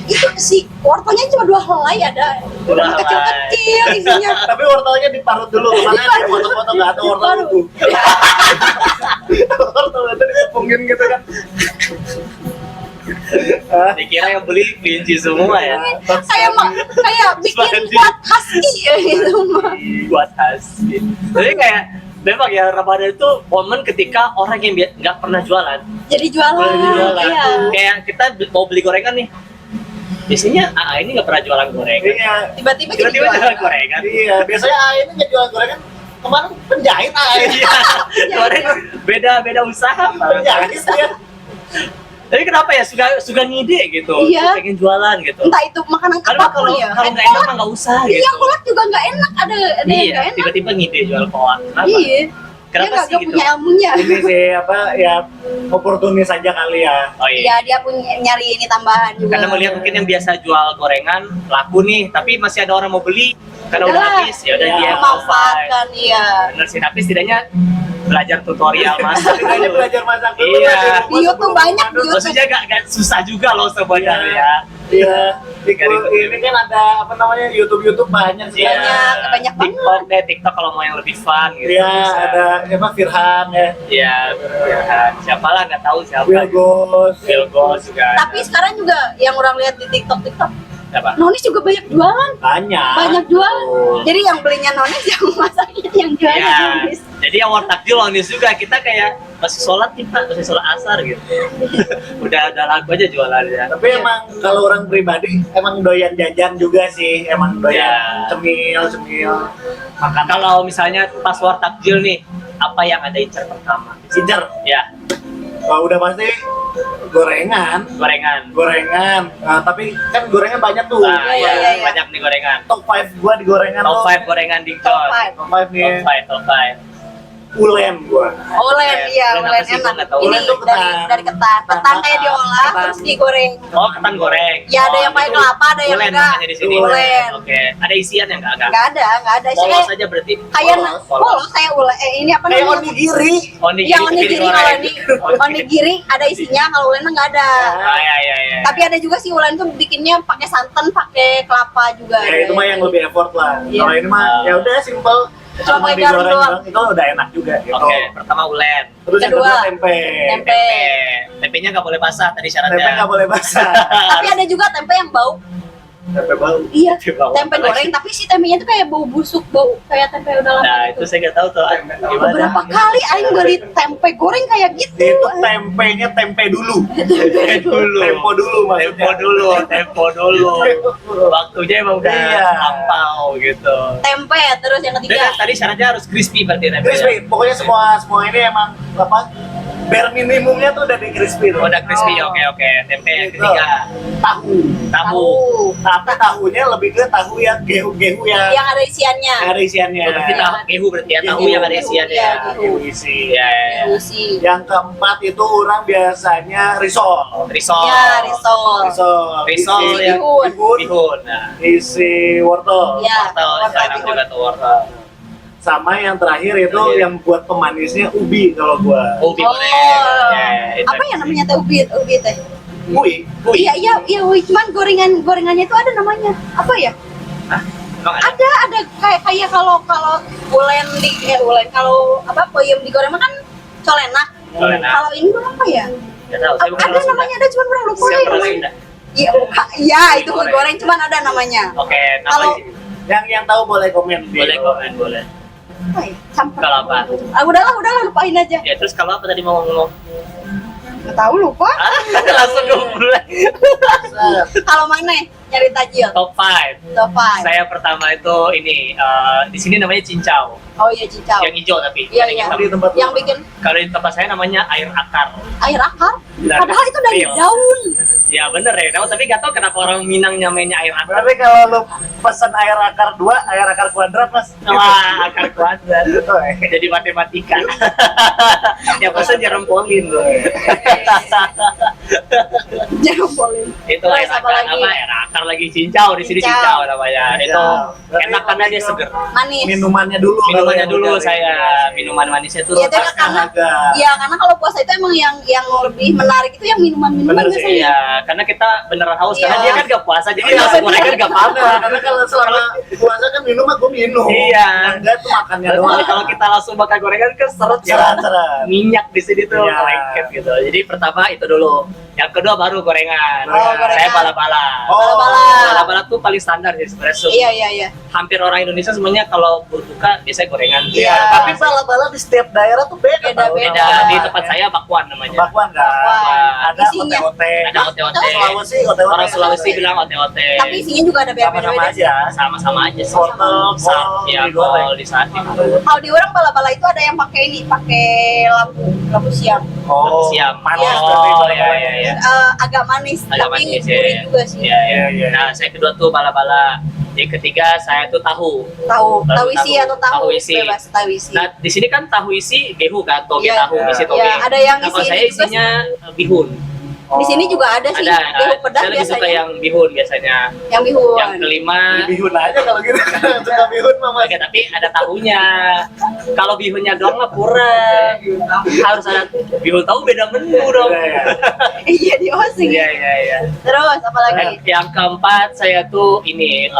S2: Itu si wortelnya cuma 2 helai ada.
S1: Dua helai.
S2: Kecil-kecil isinya.
S3: Tapi wortelnya diparut dulu, makanya di foto-foto nggak ada wortel
S2: Baru.
S3: itu. Wortel itu ditepungin gitu kan.
S1: Dikira yang beli kelinci semua ya.
S2: Kayak bikin
S1: Spaghetti.
S2: buat husky ya gitu mah.
S1: Buat husky. Jadi kayak memang ya Ramadan itu momen ketika orang yang nggak pernah jualan.
S2: Jadi jualan.
S1: Boleh jualan.
S2: Iya.
S1: Kayak kita mau beli gorengan nih. Biasanya AA ini nggak pernah jualan gorengan.
S3: Iya,
S2: Tiba-tiba jadi
S1: Tiba-tiba jualan gorengan.
S3: iya. Biasanya ini nggak jualan gorengan. Kemarin penjahit
S1: Iya. Gorengan beda usaha.
S3: Penjahit dia.
S1: Tapi kenapa ya suka ngide gitu?
S2: Iya.
S1: Pengen jualan gitu.
S2: Entah itu makanan
S1: Karena
S2: apapun
S1: kalau
S2: ya.
S1: kalau nggak enak mah nggak usah
S2: Iya,
S1: gitu.
S2: kolak juga nggak enak. Ada yang
S1: Iya,
S2: nggak enak.
S1: tiba-tiba ngide jual kolak. Kenapa?
S2: Iya.
S1: Kenapa
S2: Dia nggak
S1: sih gitu?
S2: punya ilmunya.
S3: Ini sih apa ya oportunis aja kali ya.
S1: Oh
S2: Iya,
S1: iya.
S2: dia punya nyari ini tambahan juga.
S1: Karena melihat mungkin yang biasa jual gorengan laku nih, tapi masih ada orang mau beli karena udah
S2: Udah.
S1: habis. Ya udah
S3: Iya.
S1: dia
S2: memanfaatkan, iya.
S1: Bener sih, tapi setidaknya belajar tutorial masak
S3: Setidaknya
S1: dulu.
S3: belajar masak dulu.
S1: Iya.
S3: lah,
S2: Di YouTube
S3: sebelum
S2: banyak,
S3: mengandung.
S2: di YouTube.
S1: Maksudnya gak susah juga loh sebenarnya.
S3: Iya, ini kan ada apa namanya YouTube banyak sih.
S2: Banyak banget.
S1: TikTok deh, TikTok kalau mau yang lebih fun gitu.
S3: Iya,
S1: bisa.
S3: ada siapa Firhan ya.
S1: Iya, Firhan. Siapa lah nggak tahu siapa.
S3: Will Ghost.
S1: Will Ghost juga. ada.
S2: Tapi sekarang juga yang orang lihat di TikTok,
S1: Siapa?
S2: Nonis juga banyak jualan. Banyak jualan.
S3: Oh.
S2: Jadi yang belinya Nonis, yang masaknya yang jualnya
S1: Iya.
S2: Nonis.
S1: Jadi yang war takjil Nonis juga. Kita kayak masih sholat asar gitu. udah lagu aja jualannya.
S3: Tapi emang kalau orang pribadi emang doyan jajan juga sih, emang doyan
S1: Iya.
S3: cemil makan.
S1: Kalau misalnya pas war takjil nih, apa yang ada incer pertama?
S3: Cicer,
S1: Ya,
S3: udah pasti gorengan.
S1: gorengan.
S3: Nah, tapi kan gorengan banyak tuh.
S1: Nah,
S2: Iya,
S1: ya,
S2: iya, iya.
S1: banyak nih gorengan.
S3: Top 5 gua di gorengan
S1: Top
S3: tuh.
S1: 5 gorengan di
S2: Top
S1: John.
S2: 5.
S3: Top 5 nih.
S1: Top 5.
S3: Ulen gua.
S2: Ulen, iya,
S1: Ulen
S2: ulen
S1: apa sih? Gua
S2: enak.
S1: nggak tahu.
S2: Ini
S3: Ulen tuh ketan.
S2: dari ketan. Ketan kayak diolah,
S3: Ketan.
S2: terus digoreng.
S1: Oh, ketan goreng.
S2: Ya, ada yang pakai
S1: itu
S2: kelapa, ada yang
S1: ulen
S2: enggak.
S1: namanya di sini.
S2: Ulen.
S1: Oke. Ada isian yang enggak?
S2: Nggak ada.
S1: Polos
S2: Saya
S1: aja berarti.
S2: kayak
S3: Polos.
S2: polos kayak ulen. Ini apa
S3: Kayak
S2: namanya?
S3: onigiri.
S2: Yang onigiri kalau
S1: goreng.
S2: ini onigiri ada isinya, kalau ulen nggak ada.
S1: Ah, ya.
S2: Tapi ada juga sih ulen tuh bikinnya pakai santan, pakai kelapa juga.
S3: Ya, itu mah yang lebih effort lah.
S2: Iya.
S3: Kalau ini mah ya udah simple.
S2: Cuma pakai
S3: digoreng
S2: garam doang.
S3: itu udah enak juga gitu.
S1: Oke, pertama ulen.
S3: Terus yang
S2: Kedua,
S3: kedua tempe.
S2: tempe.
S1: Tempenya nggak boleh basah tadi
S3: Tempe
S1: syaratnya.
S3: nggak boleh basah.
S2: Tapi ada juga tempe yang bau.
S3: Tempe bau.
S2: Iya,
S1: Tempe bau.
S2: tempe goreng tapi si tempenya tuh kayak bau busuk, bau kayak tempe udah lama.
S1: Nah, itu
S2: gitu.
S1: saya nggak tahu tuh gimana.
S2: Beberapa kali aing beli tempe goreng kayak gitu.
S3: Itu tempenya tempe dulu.
S1: Tempo dulu
S3: maksudnya.
S1: tempo dulu. Waktunya emang udah
S3: Iya.
S1: lampau gitu.
S2: Tempe terus yang
S1: Dan
S2: ketiga.
S1: tadi syaratnya harus crispy berarti tempe.
S3: Crispy. Pokoknya semua ini emang apa? Bare minimumnya tuh udah di crispy.
S1: Oh, udah crispy.
S2: Oh.
S1: Oke. Tempe yang
S3: Gitu.
S1: ketiga. Tahu.
S3: Tapi tahunya lebih ke tahu yang gehu-gehu yang
S2: Yang ada isiannya.
S3: ada isiannya.
S1: Oh, berarti tahu gehu berarti ya, tahu
S3: Gehu.
S1: yang ada isiannya.
S2: Iya,
S3: Gehu isi.
S1: Iya.
S2: Isi.
S3: Yang keempat itu orang biasanya risol.
S1: Risol.
S2: Ya, risol.
S1: Risol
S3: Isi
S1: yang
S3: bihun,
S1: bihun. Nah,
S3: isi wortel.
S2: Ya,
S1: wortel enak
S2: bihun.
S1: juga tuh wortel.
S3: Sama yang terakhir itu
S1: Iya.
S3: yang buat pemanisnya ubi kalau gua.
S1: Ubi
S2: Oh.
S1: goreng. Ya, itu.
S2: Apa ya namanya teh ubi teh?
S3: Ubi.
S2: Iya, ubi. Cuman gorengannya itu ada namanya. Apa ya?
S1: Hah? Emang ada?
S2: Ada kayak kalau ulen kalau apa peyem digoreng mah kan colenak.
S1: Colenak.
S2: Kalau ini mah apa ya?
S1: Nggak tahu, saya bukan
S2: Ada
S1: orang Sunda.
S2: namanya, ada cuman orang lupa.
S1: Siapa
S2: ya.
S1: orang Sunda?
S2: Iya, iya itu
S1: Goreng.
S2: goreng cuman ada namanya.
S1: Oke, nama
S2: Kalau-
S1: di sini.
S3: Yang tahu boleh komen.
S1: Boleh komen, boleh.
S2: Apa ya? Campur.
S1: Kalau apa?
S2: Udahlah lupain aja.
S1: Ya terus kalau apa tadi mau ngomong?
S2: Nggak tahu lupa.
S1: Langsung mulai.
S2: Kalau mana nyari tajil?
S1: Top 5.
S2: Top 5.
S1: Saya pertama itu ini di sini namanya cincau,
S2: Oh iya cicau.
S1: yang hijau tapi
S2: Iya,
S1: yang
S2: iya.
S1: hitam.
S3: Di tempat
S2: Yang bikin
S1: Kalau di tempat saya namanya air akar.
S2: air akar.
S1: Dari
S2: Padahal itu dari
S1: Rio.
S2: daun.
S1: Ya bener ya, tapi gak tau kenapa orang Minang nyamainnya air akar.
S3: Berarti kalau lu pesan air akar 2, air akar kuadrat mas.
S1: Wah, akar kuadrat.
S3: Oh, iya.
S1: Jadi matematika. Yang pesan jerempolin loh.
S2: Jangan boleh.
S1: Itu air
S2: Terus apa
S1: akar
S2: lagi?
S1: apa? Air akar lagi cincau di sini
S2: Cincau.
S1: cincau namanya. Itu
S3: Berarti
S1: enak karena dia
S3: lebih ke
S1: seger.
S2: Manis.
S3: Minumannya dulu.
S1: Minumannya
S3: kalau
S1: dulu
S3: yang
S1: saya
S3: mencari.
S1: minuman manisnya tuh
S2: Iya, tapi
S3: Lepasnya
S2: karena
S3: agak.
S2: iya karena kalau puasa itu emang yang lebih menarik itu yang minuman-minuman
S3: Bener sih,
S2: biasanya.
S1: Iya, karena kita beneran haus karena
S2: Iya.
S1: dia kan gak puasa jadi
S3: Iya,
S1: nasi
S2: bener.
S1: goreng kan gak
S3: Nah,
S1: apa-apa.
S3: karena kalau selama puasa kan minum mah gue minum.
S1: Iya.
S3: Enggak tuh makannya
S1: Kalau
S3: doang.
S1: kalau kita langsung makan gorengan kan seret ya.
S3: Seret-seret.
S1: Minyak di sini tuh
S3: Iya.
S1: lengket gitu. Jadi pertama itu dulu. Yang kedua baru gorengan.
S3: Oh, gorengan.
S1: Saya bala-bala.
S3: Oh.
S2: Bala-bala.
S1: Bala-bala tuh paling standar sih sebenarnya.
S2: Iya.
S1: Hampir orang Indonesia semuanya kalau berbuka biasanya gorengan.
S3: Iya. Tapi bala-bala di setiap daerah tuh beda. tau.
S2: Beda-beda.
S1: Beda
S3: Namanya.
S1: di tempat saya bakwan namanya.
S3: Bakwan kan.
S2: Bakwan.
S3: Ada
S2: Isinya.
S3: ote-ote.
S1: Ada ote-ote.
S3: Sulawesi ote-ote.
S1: Orang Sulawesi bilang ote-ote.
S2: Tapi isinya juga ada
S3: sama-sama
S2: beda-beda.
S3: aja.
S1: Sama-sama aja sih.
S3: Wortel,
S1: Sa-
S3: kol,
S1: ya
S3: digoreng.
S1: kol di saat itu.
S2: Kalau di orang bala-bala itu ada yang pakai lampu siang.
S3: Oh,
S1: Siap.
S3: panas
S2: Iya.
S3: berarti
S1: Oh,
S3: bala-balanya.
S1: iya, iya.
S2: Agak manis,
S1: Agak
S2: tapi
S1: manis
S2: gurih
S1: ya.
S2: juga sih.
S1: Iya, iya.
S3: Iya.
S1: Nah, saya kedua tuh bala-bala. Yang ketiga saya tuh tahu.
S2: Tahu isi atau tahu
S1: isi.
S2: bebas tahu isi.
S1: Nah, di sini kan tahu isi gehu kan, toge
S2: Iya.
S1: tahu, isi toge.
S2: Iya, ada yang
S1: Nah, kalau
S2: isi
S1: saya
S2: ini juga
S1: isinya bihun.
S2: Di sini juga ada sih
S1: Ada,
S2: bihun pedas
S1: saya lebih suka
S2: biasanya.
S1: yang bihun biasanya.
S2: Yang bihun.
S1: Yang kelima,
S3: Bihun aja kalau gitu. Suka bihun mah Mas.
S1: oke, tapi ada tahunya. Kalau bihunnya doang mah kurang. Harus ada bihun tahu, beda menu dong.
S3: Iya.
S2: Iya di Osing.
S1: Iya, iya, iya.
S2: Terus apa lagi?
S1: Yang keempat saya tuh ini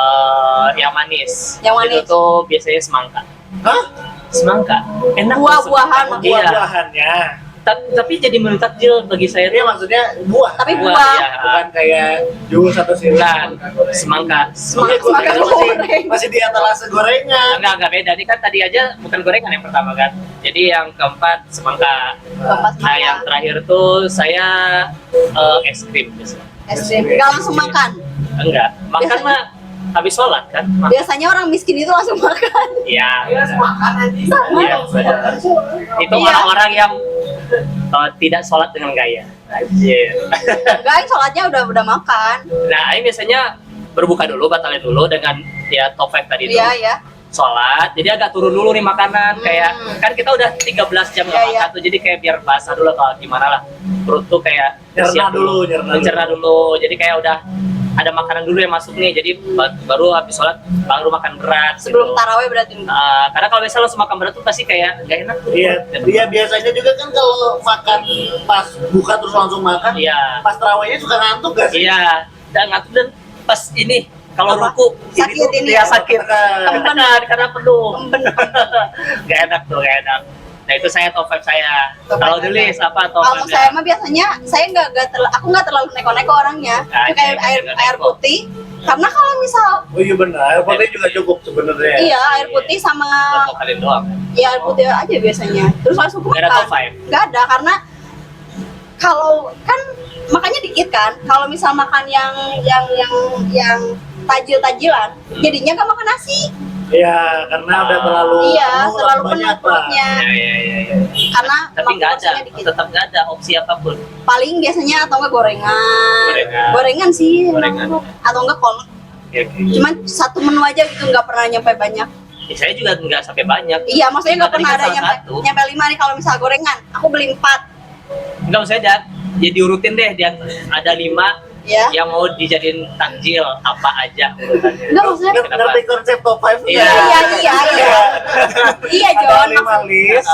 S1: yang manis.
S2: Yang manis.
S1: Itu tuh biasanya semangka.
S3: Hah?
S1: Semangka. Enak.
S2: Buah-buahan,
S1: tuh. Iya.
S3: Buah-buahannya.
S1: Tapi jadi menu takjil bagi saya
S3: Iya
S1: tuh.
S3: maksudnya buah.
S2: Tapi
S1: Buah,
S2: buah.
S1: iya.
S3: Bukan kayak jus atau sirup.
S1: Bukan, semangka.
S3: Oke, gue
S2: Semangka
S3: kira
S2: goreng.
S3: masih di etalase gorengan.
S1: Enggak beda. Ini kan tadi aja bukan gorengan yang pertama kan. Jadi yang keempat semangka.
S2: Keempat
S1: Nah, yang
S2: semangka.
S1: terakhir tuh saya es krim biasanya.
S2: Es krim. Gak langsung makan.
S1: Enggak, makan
S2: Biasanya.
S1: mah habis sholat kan.
S2: Biasanya orang miskin itu langsung makan.
S1: Iya.
S2: Sama.
S1: Iya, benar. Itu
S2: Iya.
S1: orang-orang yang tidak sholat dengan gaya. Anjir.
S2: Enggak, yang sholatnya udah makan.
S1: Nah, ini biasanya berbuka dulu, batalin dulu dengan ya top 5 tadi itu.
S2: Iya, ya.
S1: Sholat, jadi agak turun dulu nih makanan. Kayak kan kita udah 13 jam nggak
S2: Iya,
S1: makan
S2: iya.
S1: tuh, jadi kayak biar basah dulu atau gimana lah. Perut tuh kayak
S3: Nyerna
S1: siap
S3: dulu, nyerna
S1: mencerna dulu. Jadi kayak udah ada makanan dulu yang masuk nih. Jadi baru habis sholat baru makan berat.
S2: Sebelum
S1: gitu.
S2: taraweh berarti.
S1: Karena kalau misalnya langsung makan berat tuh pasti kayak gak enak tuh.
S3: Iya, iya biasanya juga kan kalau makan pas buka terus langsung makan,
S1: Iya.
S3: pas terawihnya suka ngantuk gak sih?
S1: Iya, dan ngantuk dan pas ini kalau
S2: Apa?
S1: ruku
S2: Sakit
S1: tuh
S2: ini
S1: ya
S2: ya?
S1: sakit
S2: Kemben.
S1: karena penuh.
S2: Kemben.
S1: Gak enak tuh, gak enak. Nah itu saya top 5 saya.
S2: Top
S1: Kalau
S2: five
S1: nulis
S2: Anda.
S1: apa top
S2: Kalau
S1: 5
S2: saya mah biasanya saya aku nggak terlalu neko-neko orangnya.
S1: Ah,
S2: Kayak
S1: iya,
S2: air
S1: iya,
S2: air
S1: neko.
S2: putih. Karena kalau misal
S3: Oh iya benar, air putih juga cukup sebenarnya.
S2: iya air putih sama
S1: Untuk kalian doang.
S2: ya air putih aja biasanya. Terus langsung
S1: Nggak ada
S2: makan.
S1: top five?
S2: Nggak ada karena kalau kan makannya dikit kan. Kalau misal makan yang tajil-tajilan, jadinya nggak makan nasi.
S3: Iya, karena udah terlalu
S2: Iya,
S3: penuh,
S2: terlalu
S3: banyak,
S2: penuh
S3: Pak.
S2: perutnya.
S1: Iya.
S2: Karena
S1: Tapi nggak ada,
S2: porsinya dikit.
S1: tetap nggak ada opsi apapun.
S2: Paling biasanya atau enggak gorengan.
S1: Gorengan.
S2: Sih.
S1: Gorengan.
S2: Atau enggak kolak.
S1: Ya,
S2: Cuman satu menu aja gitu nggak pernah nyampe banyak.
S1: saya juga nggak sampai banyak.
S2: Iya, maksudnya nggak
S1: Tadi
S2: pernah
S1: kan
S2: ada
S1: salah
S2: nyampe
S1: satu.
S2: nyampe 5 nih kalau misal gorengan. Aku beli 4.
S1: Enggak, maksudnya ya diurutin deh, dia ada 5
S2: Ya.
S1: yang mau dijadiin takjil apa aja urutannya.
S2: Enggak, maksudnya
S1: Kenapa?
S3: Ngerti konsep top 5?
S1: Iya.
S2: Iya,
S3: Ada
S2: Jon.
S3: 5 list.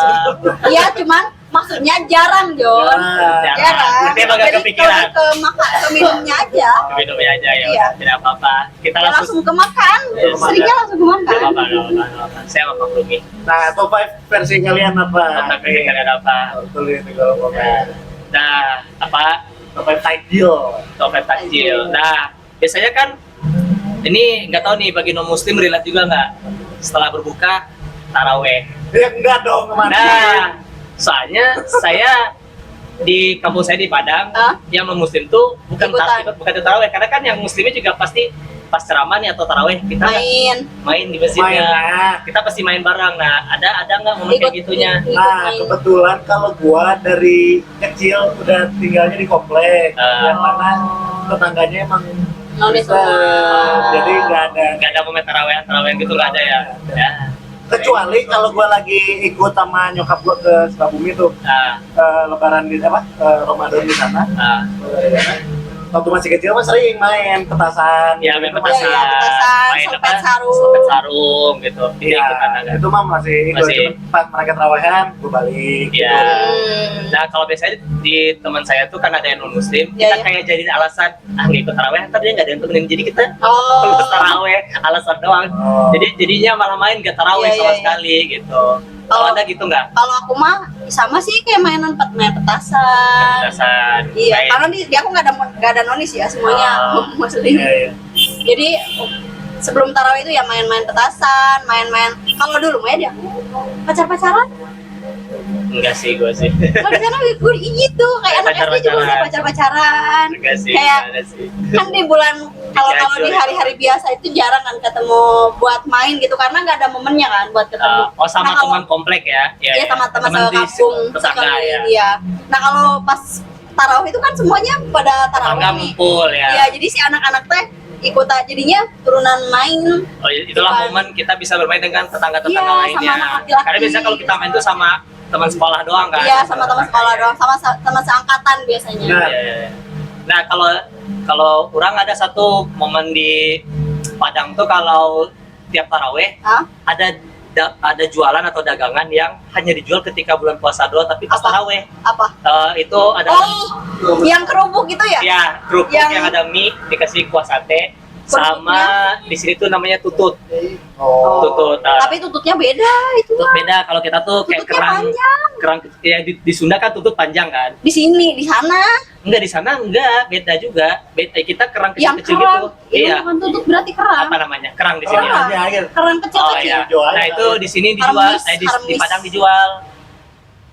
S2: Iya, cuman maksudnya jarang, Jon.
S3: Jarang.
S2: Jarang.
S1: Berarti emang nggak
S2: Jadi
S1: kepikiran.
S2: kalau ke makan ke minumnya aja.
S1: Minumnya aja ya,
S2: Iya.
S1: udah, tidak apa-apa. Kita
S2: Ya,
S1: langsung
S2: langsung ke makan.
S1: Iya,
S2: Seringnya langsung ke makan.
S1: nggak apa-apa. Saya mau maklumi.
S3: Nah, top 5 versi kalian apa?
S1: Tapi kalian apa?
S3: Tulis di kolom komentar.
S1: Nah, apa?
S3: Top 5 takjil.
S1: Topet takjil. Nah, biasanya kan ini nggak tahu nih bagi non muslim relate juga nggak setelah berbuka taraweh.
S3: Ya enggak dong, kemana?
S1: Nah, soalnya saya di kampung saya di Padang,
S2: Hah?
S1: yang non muslim tuh bukan
S2: Ikutan.
S1: bukan taraweh, karena kan yang muslimnya juga pasti pas ceramah nih atau taraweh kita nggak
S2: Main.
S1: main di masjidnya.
S3: Main.
S1: Kita pasti main bareng. Nah, ada nggak momen kayak gitunya?
S2: ikut
S3: Nah,
S2: main.
S3: kebetulan kalau gua dari kecil udah tinggalnya di komplek, yang mana tetangganya emang
S2: Nonis
S3: Kristen.
S2: semua.
S3: Jadi nggak ada.
S1: Nggak ada momen tarawehan gitu nggak ada ya? Ya.
S3: Kecuali kalau gua lagi ikut sama nyokap gua ke Sukabumi tuh,
S1: Nah,
S3: lebaran di apa? Ramadan di sana.
S1: nah.
S3: Waktu masih kecil mah sering main petasan.
S1: Ya, main
S3: gitu.
S1: petasan,
S2: Iya, petasan,
S1: main
S2: sopet
S1: apa?
S2: sarung.
S1: Sopet sarung gitu.
S3: Iya,
S1: Ikutan ada.
S3: itu mah masih ikut.
S1: Masih.
S3: Cuman pas mereka terawehan, gua balik.
S1: Iya.
S2: Hmm.
S1: Nah, kalau biasanya di teman saya tuh kan ada yang non muslim,
S2: Iya,
S1: kita
S2: iya.
S1: kayak jadi alasan nggak ikut taraweh, ntar dia nggak ada yang temenin, jadi kita
S2: Oh.
S1: lulus taraweh alasan doang.
S3: Oh.
S1: Jadinya malah main gak taraweh
S2: Iya,
S1: sama
S2: iya, iya.
S1: sekali gitu. Kalau
S2: Oh.
S1: ada gitu nggak?
S2: Kalau aku mah sama sih kayak main petasan.
S1: Petasan.
S2: Iya,
S1: main.
S2: karena di aku nggak ada nonis ya semuanya
S1: Oh.
S2: muslim.
S3: Iya, iya.
S2: Jadi sebelum tarawih itu ya main-main petasan, main-main. Kalau dulu mah ya dia pacar-pacaran.
S1: Enggak sih, gue sih.
S2: Kalau di sana gue gitu, kayak anak SD juga udah pacar-pacaran.
S1: Enggak sih,
S2: Kayak
S1: enggak ada sih.
S2: kan di bulan kalau di hari-hari biasa itu jarang kan ketemu buat main gitu karena nggak ada momennya kan buat ketemu.
S1: Oh, sama
S2: Nah, kalau-
S1: teman komplek ya?
S2: Iya, sama teman
S1: Teman di
S2: sekampung,
S1: tetangga ya.
S2: sekeliling, iya. Nah kalau pas tarawih itu kan semuanya pada tarawih
S1: Tetangga
S2: nih.
S1: ngumpul ya.
S2: Iya, jadi si anak-anak teh ikut jadinya turunan main.
S1: Oh, itulah
S2: Bukan.
S1: momen kita bisa bermain dengan tetangga-tetangga
S2: Iya, sama
S1: lainnya.
S2: anak laki-laki.
S1: Karena biasanya kalau kita main tuh sama teman sekolah doang kan?
S2: Iya, sama teman sekolah doang, sama teman seangkatan biasanya.
S3: Nah,
S1: Iya, iya, iya. Nah kalau orang ada satu momen di Padang tuh kalau tiap taraweh
S2: Hah?
S1: ada jualan atau dagangan yang hanya dijual ketika bulan puasa doang, tapi pas
S2: Apa?
S1: taraweh
S2: Apa?
S1: itu ada
S2: Yang kerupuk itu ya?
S1: ya kerupuk
S2: Yang-
S1: yang ada mie dikasih kuah sate sama di sini tuh namanya tutut.
S3: Oh.
S1: Tutut.
S2: Tapi tututnya beda itu.
S1: Tutut beda kalau kita tuh kayak
S2: Tututnya panjang.
S1: kerang ya di Sunda kan tutut panjang kan.
S2: Di sini, di sana.
S1: Enggak di sana enggak, beda juga. Beda kita kerang
S2: Yang
S1: kecil-kecil
S2: kerang.
S1: gitu.
S2: Itu
S1: Iya.
S2: bukan tutut berarti kerang.
S1: Apa namanya? Kerang di sini.
S2: Kerang. Kerang
S1: Oh
S2: kecil-kecil.
S1: iya.
S3: Jual.
S1: Nah itu di sini dijual,
S2: Harmis,
S1: di
S2: harmis.
S1: Padang dijual.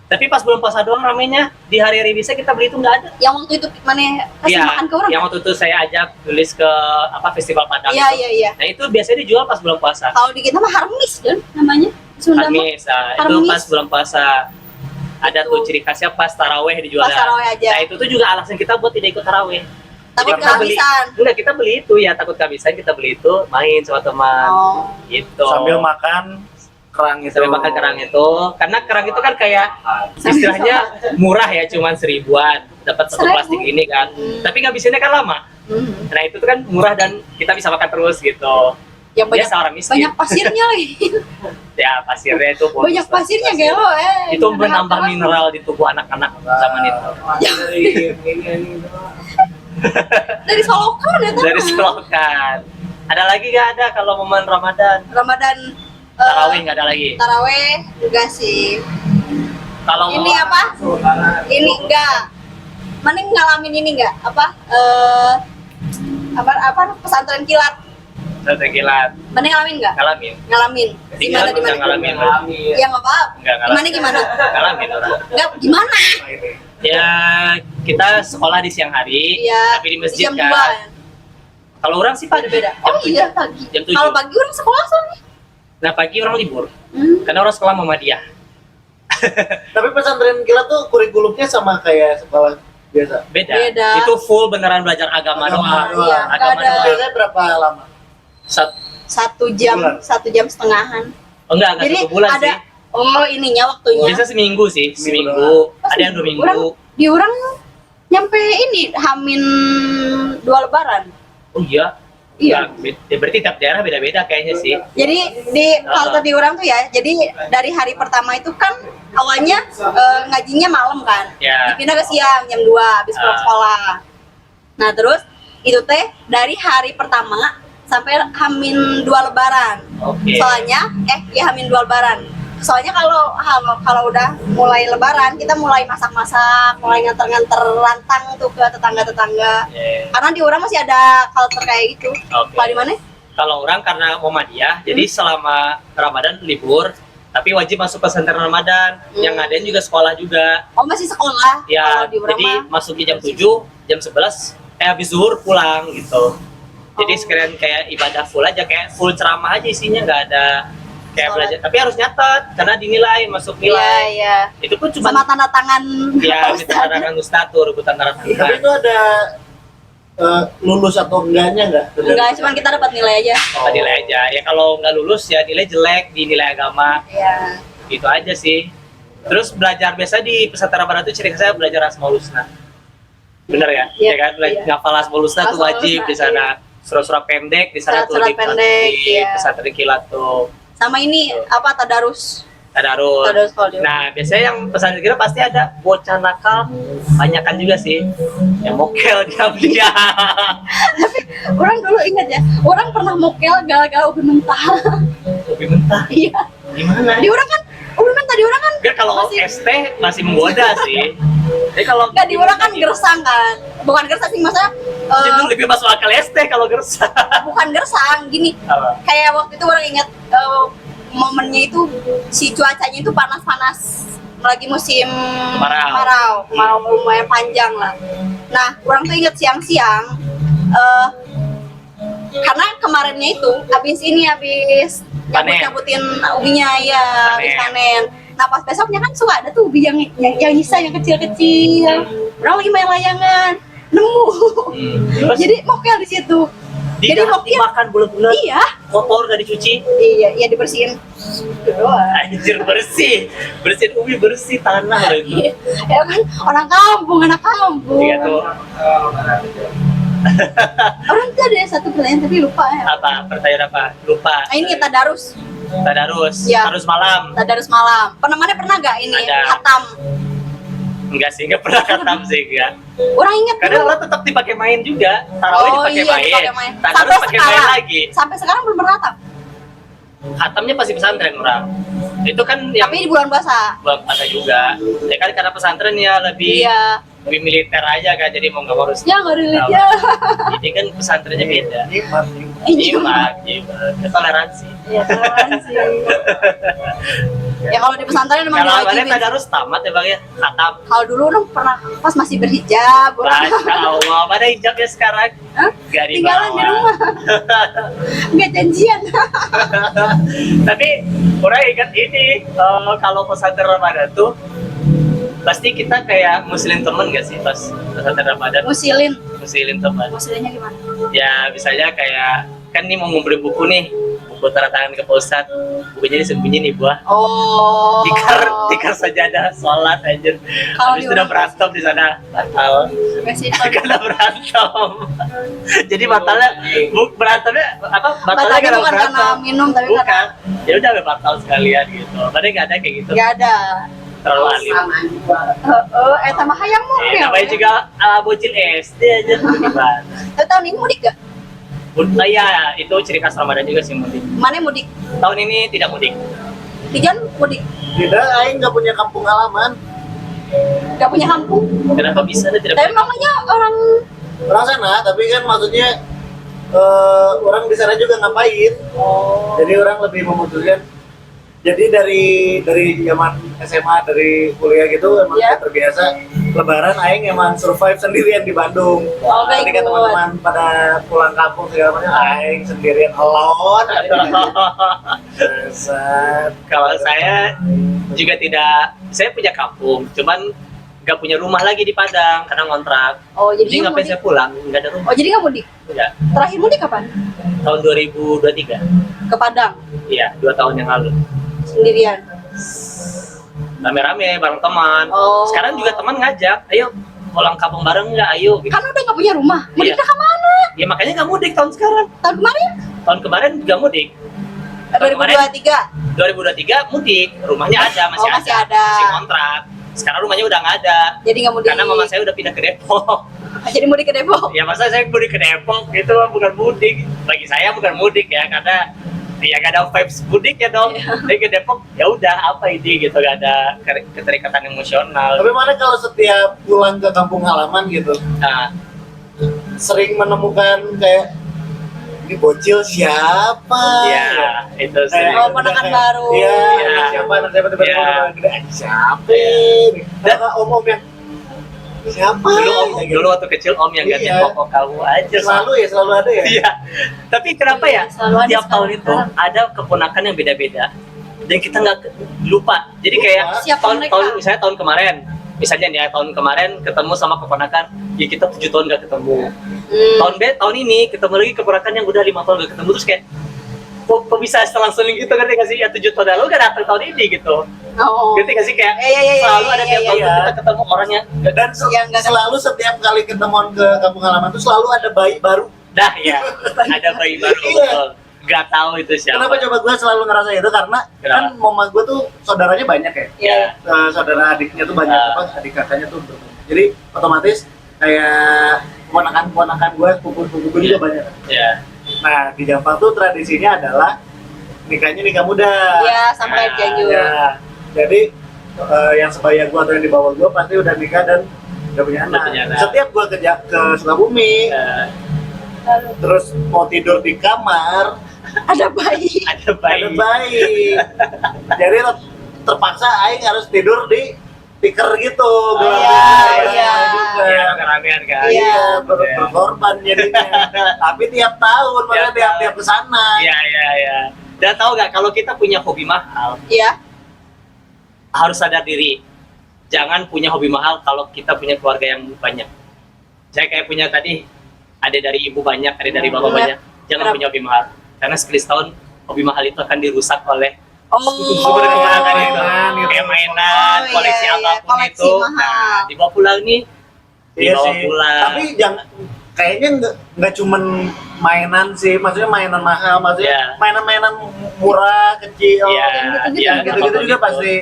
S1: Tapi pas bulan puasa doang ramenya. Di hari-hari biasa kita beli itu nggak ada.
S2: Yang waktu itu mana kasih
S1: Iya.
S2: makan ke orang?
S1: Yang waktu itu saya ajak tulis ke festival Padang
S2: Iya,
S1: itu.
S2: iya, iya.
S1: Nah itu biasanya dijual pas bulan puasa.
S2: Kalau di kita mah harmis kan namanya. Di Sunda mah.
S1: Harmis. Nah, itu
S2: Harmis.
S1: pas bulan puasa. Ada
S2: Itu.
S1: tuh ciri khasnya pas taraweh dijual.
S2: Pas taraweh aja.
S1: Nah itu tuh juga alasan kita buat tidak ikut taraweh.
S2: Takut
S1: Jadi kita beli-
S2: kehabisan.
S1: Enggak, kita beli itu ya takut kehabisan, kita beli itu main sama teman.
S2: Oh.
S1: Gitu.
S3: Sambil makan kerang itu.
S1: Sambil makan kerang itu, karena kerang itu kan kayak istilahnya murah ya, cuman 1.000-an dapat satu
S2: 1.000?
S1: plastik ini kan. Tapi ngabisinnya kan lama.
S2: Hmm.
S1: Nah itu tuh kan murah dan kita bisa makan terus gitu.
S2: Yang
S1: Dia
S2: banyak
S1: seorang miskin.
S2: banyak pasirnya lagi.
S1: Ya pasirnya itu bonus
S2: Banyak
S1: lah.
S2: pasirnya gelo
S1: Itu menambah mineral di tubuh anak-anak zaman itu.
S2: Dari Solokan ya
S1: Dari selokan. Ada lagi nggak ada kalau momen Ramadan?
S2: Ramadan
S1: Tarawih nggak ada lagi.
S2: Taraweh juga sih.
S1: Kalau
S2: Ini apa? Ini enggak. Mana ngalamin ini enggak? Apa pesantren kilat?
S1: Sate kilat
S2: Mana ngalamin enggak?
S1: ngalamin.
S2: Ngalamin. Di mana di mana?
S1: Ngalamin.
S2: Ya enggak apa.
S1: Enggak
S2: Gimana gimana?
S1: Ngalamin orang.
S2: Enggak gimana?
S1: Ya kita sekolah di siang hari,
S2: Iya.
S1: tapi di masjid
S2: jam
S1: kan.
S2: 2.
S1: Kalau orang sih pagi.
S2: Beda. Oh iya pagi.
S1: Jam 7.
S2: Kalau pagi orang sekolah soalnya.
S1: Nah pagi orang libur,
S2: Hmm.
S1: karena orang sekolah Muhammadiyah.
S3: Tapi pesantren kilat tuh kurikulumnya sama kayak sekolah biasa.
S1: Beda.
S2: Beda.
S1: Itu full beneran belajar agama doang.
S2: Iya, nggak
S1: Agama
S2: ada.
S1: doang.
S3: Biasanya berapa lama?
S2: 1 jam,
S3: Bulan.
S2: 1 jam setengahan.
S1: Oh enggak
S2: Jadi
S1: 1 bulan
S2: ada
S1: sih.
S2: ininya waktunya.
S1: Biasa seminggu sih, seminggu. Ada yang 2 minggu.
S2: Orang nyampe ini Hamin 2 Lebaran.
S1: Oh iya.
S2: Iya.
S1: Nah, ya berarti tiap daerah beda-beda kayaknya sih.
S2: Jadi di halte di orang tuh ya. Jadi dari hari pertama itu kan awalnya ngajinya malam kan.
S1: Ya.
S2: Dipindah ke siang jam 2 habis pulang sekolah. Nah, terus itu teh dari hari pertama sampai Hamin 2 Lebaran.
S1: Oke.
S2: Soalnya Hamin 2 Lebaran. Soalnya kalau udah mulai Lebaran kita mulai masak-masak, mulai nganter-nganter rantang tuh ke tetangga-tetangga.
S1: Yeah.
S2: Karena di orang masih ada culture kayak gitu.
S1: Oke.
S2: Kalau di mana?
S1: Kalau orang karena Muhammadiyah, jadi selama Ramadan libur, tapi wajib masuk pesantren Ramadan. Yang ngadain juga sekolah juga.
S2: Oh, masih sekolah.
S1: Ya,
S2: Kalau di orang
S1: jadi
S2: mah
S1: masuknya jam 7, jam 11, habis zuhur pulang gitu. Jadi sekalian kayak ibadah full aja, kayak full ceramah aja isinya, nggak ada kayak
S2: Sholat.
S1: belajar. Tapi harus nyatet, karena dinilai, masuk
S2: Iya,
S1: nilai.
S2: iya.
S1: Itu pun cuma
S2: Sama tanda tangan
S1: ya
S2: Pak
S1: minta
S2: Ustadz.
S1: tangan ustadz tuh, rebutan tanda
S3: Tapi
S1: tangan.
S3: itu ada lulus atau enggaknya enggak?
S2: Enggak, cuman kita dapat nilai aja.
S1: Apa nilai aja. Ya kalau nggak lulus ya nilai jelek di nilai agama.
S2: Iya.
S1: Gitu aja sih. Terus belajar biasa di pesantren Ramadan itu ciri khasnya belajar Asmaul Husna. Bener ya?
S2: Iya,
S1: Ya kan?
S2: iya.
S1: Ngafal Asmaul Husna tuh
S2: Asmaul
S1: wajib
S2: Husna,
S1: di sana. Surat-surat pendek di sana tuh
S2: Surat-surat pendek,
S1: di
S2: iya.
S1: pesantren kilat tuh.
S2: Sama ini apa tadarus?
S1: Tadarus.
S2: Tadarus kalau di-
S1: Nah, biasanya yang pesantren kilat pasti ada bocah nakal, banyakan juga sih. Yang mokel dia.
S2: Orang dulu ingat ya, orang pernah mokel gara-gara ubi mentah.
S1: Lebih mentah.
S2: Iya.
S1: Gimana?
S2: Di orang kan ubi mentah di orang kan
S1: Enggak, kalau
S2: masih-
S1: ST masih menggoda sih. Jadi kalau
S2: Enggak, di orang kan gersang kan. Bukan gersang sih maksudnya
S1: Itu lebih masuk akal ST kalau gersang.
S2: bukan gersang gini.
S1: Apa?
S2: Kayak waktu itu orang ingat momennya itu si cuacanya itu panas-panas lagi musim
S1: Kemarau.
S2: kemarau lumayan panjang lah. Nah, orang tuh ingat siang-siang karena kemarinnya itu habis
S1: Panen.
S2: nyabut-nyabutin ubinya ya, habis
S1: Panen.
S2: panen. Nah, pas besoknya kan suka ada tuh ubi yang nyisa yang kecil-kecil. Orang lagi main layangan, nemu.
S1: Terus
S2: Jadi mokel di situ. Jadi mungkin
S1: dimakan bulat-bulat.
S2: iya,
S1: Kotor gak dicuci.
S2: iya dibersihin. Itu doang.
S1: Anjir bersih. Bersihin ubi bersih tanah loh itu.
S2: Ya kan orang kampung, anak kampung.
S1: Iya tuh.
S2: Orang tuh ada satu pertanyaan tapi lupa ya.
S1: Apa? Pertanyaan apa? Lupa.
S2: Nah, ini tadarus.
S1: Tadarus.
S2: Iya.
S1: Harus malam.
S2: Tadarus malam. Pernah gak ini
S1: Ada.
S2: hatam?
S1: Enggak sih, enggak pernah khatam sih enggak.
S2: Orang inget
S1: Karena
S2: dulu.
S1: orang tetap dipakai main juga. Tarawih dipakai main.
S2: dipakai main.
S1: Tadarus pakai main lagi.
S2: Sampai sekarang belum pernah hatam.
S1: Khatamnya pasti pesantren orang. Itu kan yang
S2: Tapi di bulan puasa.
S1: buat ada juga. Ya kan karena pesantren ya lebih
S2: Iya.
S1: lebih militer aja kan, jadi mau nggak harus.
S2: Ya nggak relate ya.
S1: Ini kan pesantrennya beda.
S3: Nyimak.
S1: Nyimak, toleransi.
S2: Iya, toleransi. Ya kalau di pesantren memang
S1: Kalau kalian
S2: diwajibin.
S1: tadarus tamat ya bang ya, khatam.
S2: Kalau dulu orang pernah pas masih berhijab, orang
S1: Masya Allah, pada hijabnya sekarang
S2: Hah?
S1: nggak
S2: tinggalan di
S1: dibawa.
S2: rumah, nggak janjian.
S1: Tapi orang ingat ini, kalau pesantren Ramadan tuh pasti kita kayak muslim temen gak sih pas pesantren Ramadan?
S2: Musilin,
S1: Muslim teman.
S2: musilinnya gimana?
S1: Ya misalnya kayak kan nih mau ngumpulin buku nih, buku tanda tangan ke Pak Ustadz, bukunya disembunyi nih buah.
S2: Oh.
S1: Tikar sajadah, sholat aja.
S2: Kalau
S1: Habis
S2: di
S1: itu udah
S2: orang-
S1: berantem di sana, batal.
S2: Nggak sih, kalau
S1: Karena berantem. Jadi batalnya, berantemnya apa? Batalnya
S2: batalnya bukan karena minum tapi karena
S1: Bukan. Ya udah batal sekalian gitu. Padahal nggak ada kayak gitu.
S2: nggak ada.
S1: Terlalu alim.
S2: Tambah hayang mau ya.
S1: Namanya juga bocil SD aja gimana?
S2: Tahun ini mudik gak?
S1: Ya, itu ciri khas Ramadan juga sih mudik.
S2: Mana mudik?
S1: Tahun ini tidak mudik.
S2: Tijan mudik.
S3: Tidak, aing nggak punya kampung halaman.
S2: Gak punya kampung.
S1: Kenapa bisa ada tidak
S2: Tapi mamanya orang
S3: Orang sana, tapi kan maksudnya orang di sana juga ngapain. Jadi orang lebih memutuskan. Jadi dari zaman SMA, dari kuliah gitu emang
S2: Iya.
S3: saya terbiasa Lebaran aing emang survive sendirian di Bandung.
S2: Oh, baik,
S3: Ketika
S2: good.
S3: teman-teman pada pulang kampung segala macam, aing sendirian alone. Set.
S1: Kalau saya juga tidak, saya punya kampung, cuman nggak punya rumah lagi di Padang karena ngontrak.
S2: Oh, jadi
S1: Jadi
S2: nggak
S1: ngapain
S2: mudik.
S1: saya pulang? Nggak ada rumah.
S2: Oh, jadi nggak mudik.
S1: Enggak.
S2: Terakhir mudik kapan?
S1: Tahun 2023.
S2: Ke Padang
S1: Iya, 2 tahun yang lalu.
S2: sendirian.
S1: Rame-rame bareng teman.
S2: Oh.
S1: Sekarang juga teman ngajak, ayo pulang kampung bareng nggak? Ayo. Gitu.
S2: Kan udah nggak punya rumah. Mudiknya
S1: Iya.
S2: kemana?
S1: Ya makanya nggak mudik tahun sekarang.
S2: Tahun kemarin?
S1: Tahun kemarin nggak mudik. Tahun kemarin
S2: 2023.
S1: 2023 mudik, rumahnya ada, masih
S2: Oh, masih ada.
S1: masih kontrak. Sekarang rumahnya udah nggak ada.
S2: Jadi nggak mudik.
S1: Karena mama saya udah pindah ke Depok.
S2: Jadi mudik ke Depok.
S1: Ya masa saya mudik ke Depok itu bukan mudik. Bagi saya bukan mudik ya, karena ya gak ada vibes mudik ya dong. Jadi ke Depok ya udah apa ini gitu, gak ada keterikatan emosional.
S3: Tapi mana kalau setiap pulang ke kampung halaman gitu,
S1: Nah,
S3: sering menemukan kayak ini bocil siapa?
S1: ya itu sih.
S3: Kayak
S2: Oh, ponakan
S3: kayak,
S2: baru.
S3: Iya,
S1: Iya.
S3: anak siapa? Anak siapa tiba-tiba
S1: Iya.
S3: ngomong gede, siapa? Nih? Ada om-om yang siapa?
S1: Dulu om,
S3: Ya, gitu.
S1: dulu waktu kecil om yang ganti
S3: Iya.
S1: pokok kamu aja.
S3: Selalu ada ya.
S1: Iya. Tapi kenapa ya?
S2: Selalu ada
S1: Tiap tahun
S2: sekarang.
S1: itu ada keponakan yang beda-beda dan kita nggak lupa. Jadi kayak
S2: Siapa
S1: tahun,
S2: mereka?
S1: tahun misalnya tahun kemarin, misalnya nih ya, tahun kemarin ketemu sama keponakan, ya kita 7 tahun nggak ketemu. Tahun ini ketemu lagi keponakan yang udah 5 tahun nggak ketemu, terus kayak kok bisa selang-seling gitu kan, nggak sih ya 7 tahun lalu gak datang tahun ini gitu.
S2: Oh.
S1: Ngerti nggak sih kayak
S2: Iya,
S1: selalu ada tiap tahun
S3: iya.
S1: kita ketemu orangnya.
S3: Dan
S2: Yang nggak
S3: selalu setiap kali ketemuan ke kampung halaman tuh selalu ada bayi baru.
S1: Dah ya, ada bayi baru.
S3: Iya.
S1: Betul. Gak tahu itu siapa.
S3: Kenapa coba gue selalu ngerasa itu karena
S1: Kenapa?
S3: kan mama gue tuh saudaranya banyak ya.
S1: Ya.
S3: Saudara adiknya tuh banyak, adik kakaknya tuh banyak. Jadi otomatis kayak keponakan-keponakan gue, sepupu-sepupu gue juga banyak.
S1: Ya.
S3: Nah di Jampang tuh tradisinya adalah nikahnya nikah muda.
S2: Iya, sampai
S1: Nah,
S2: Cianjur.
S3: Ya, jadi yang sebaya gue atau yang di bawah gue pasti udah nikah dan udah punya anak.
S1: punya anak.
S3: Setiap gue ke Sukabumi,
S1: Ya.
S3: terus mau tidur di kamar,
S2: Ada bayi.
S1: Ada bayi.
S3: ada bayi. Jadi terpaksa Aing harus tidur di tikar gitu.
S2: iya.
S1: Iya, rame-ramean kan.
S2: Iya.
S3: Berkorban jadinya. Tapi tiap tahun, makanya
S1: Tiap
S3: tiap kesana.
S1: Iya, iya, iya. Dan tahu nggak kalau kita punya hobi mahal,
S2: Iya.
S1: harus sadar diri. Jangan punya hobi mahal kalau kita punya keluarga yang banyak. Saya kayak punya tadi ada dari ibu banyak, ada dari bapak
S2: Iya.
S1: banyak, jangan
S2: Kenapa?
S1: punya hobi mahal. Karena sekali setahun hobi mahal itu akan dirusak oleh
S2: Oh,
S1: sumber kemenangan itu.
S3: mainan gitu.
S1: Kayak mainan,
S2: Oh,
S1: koleksi
S2: iya, iya.
S1: apapun
S2: Koleksi
S1: itu.
S2: mahal.
S1: Nah, dibawa pulang nih,
S3: Iya
S1: dibawa
S3: sih.
S1: pulang.
S3: Tapi jangan kayaknya nggak cuman mainan sih, maksudnya mainan mahal, maksudnya
S1: Iya.
S3: mainan-mainan murah kecil.
S1: Iya,
S2: gitu-gitu
S1: iya,
S2: juga.
S3: Gitu-gitu juga
S1: gitu.
S3: pasti.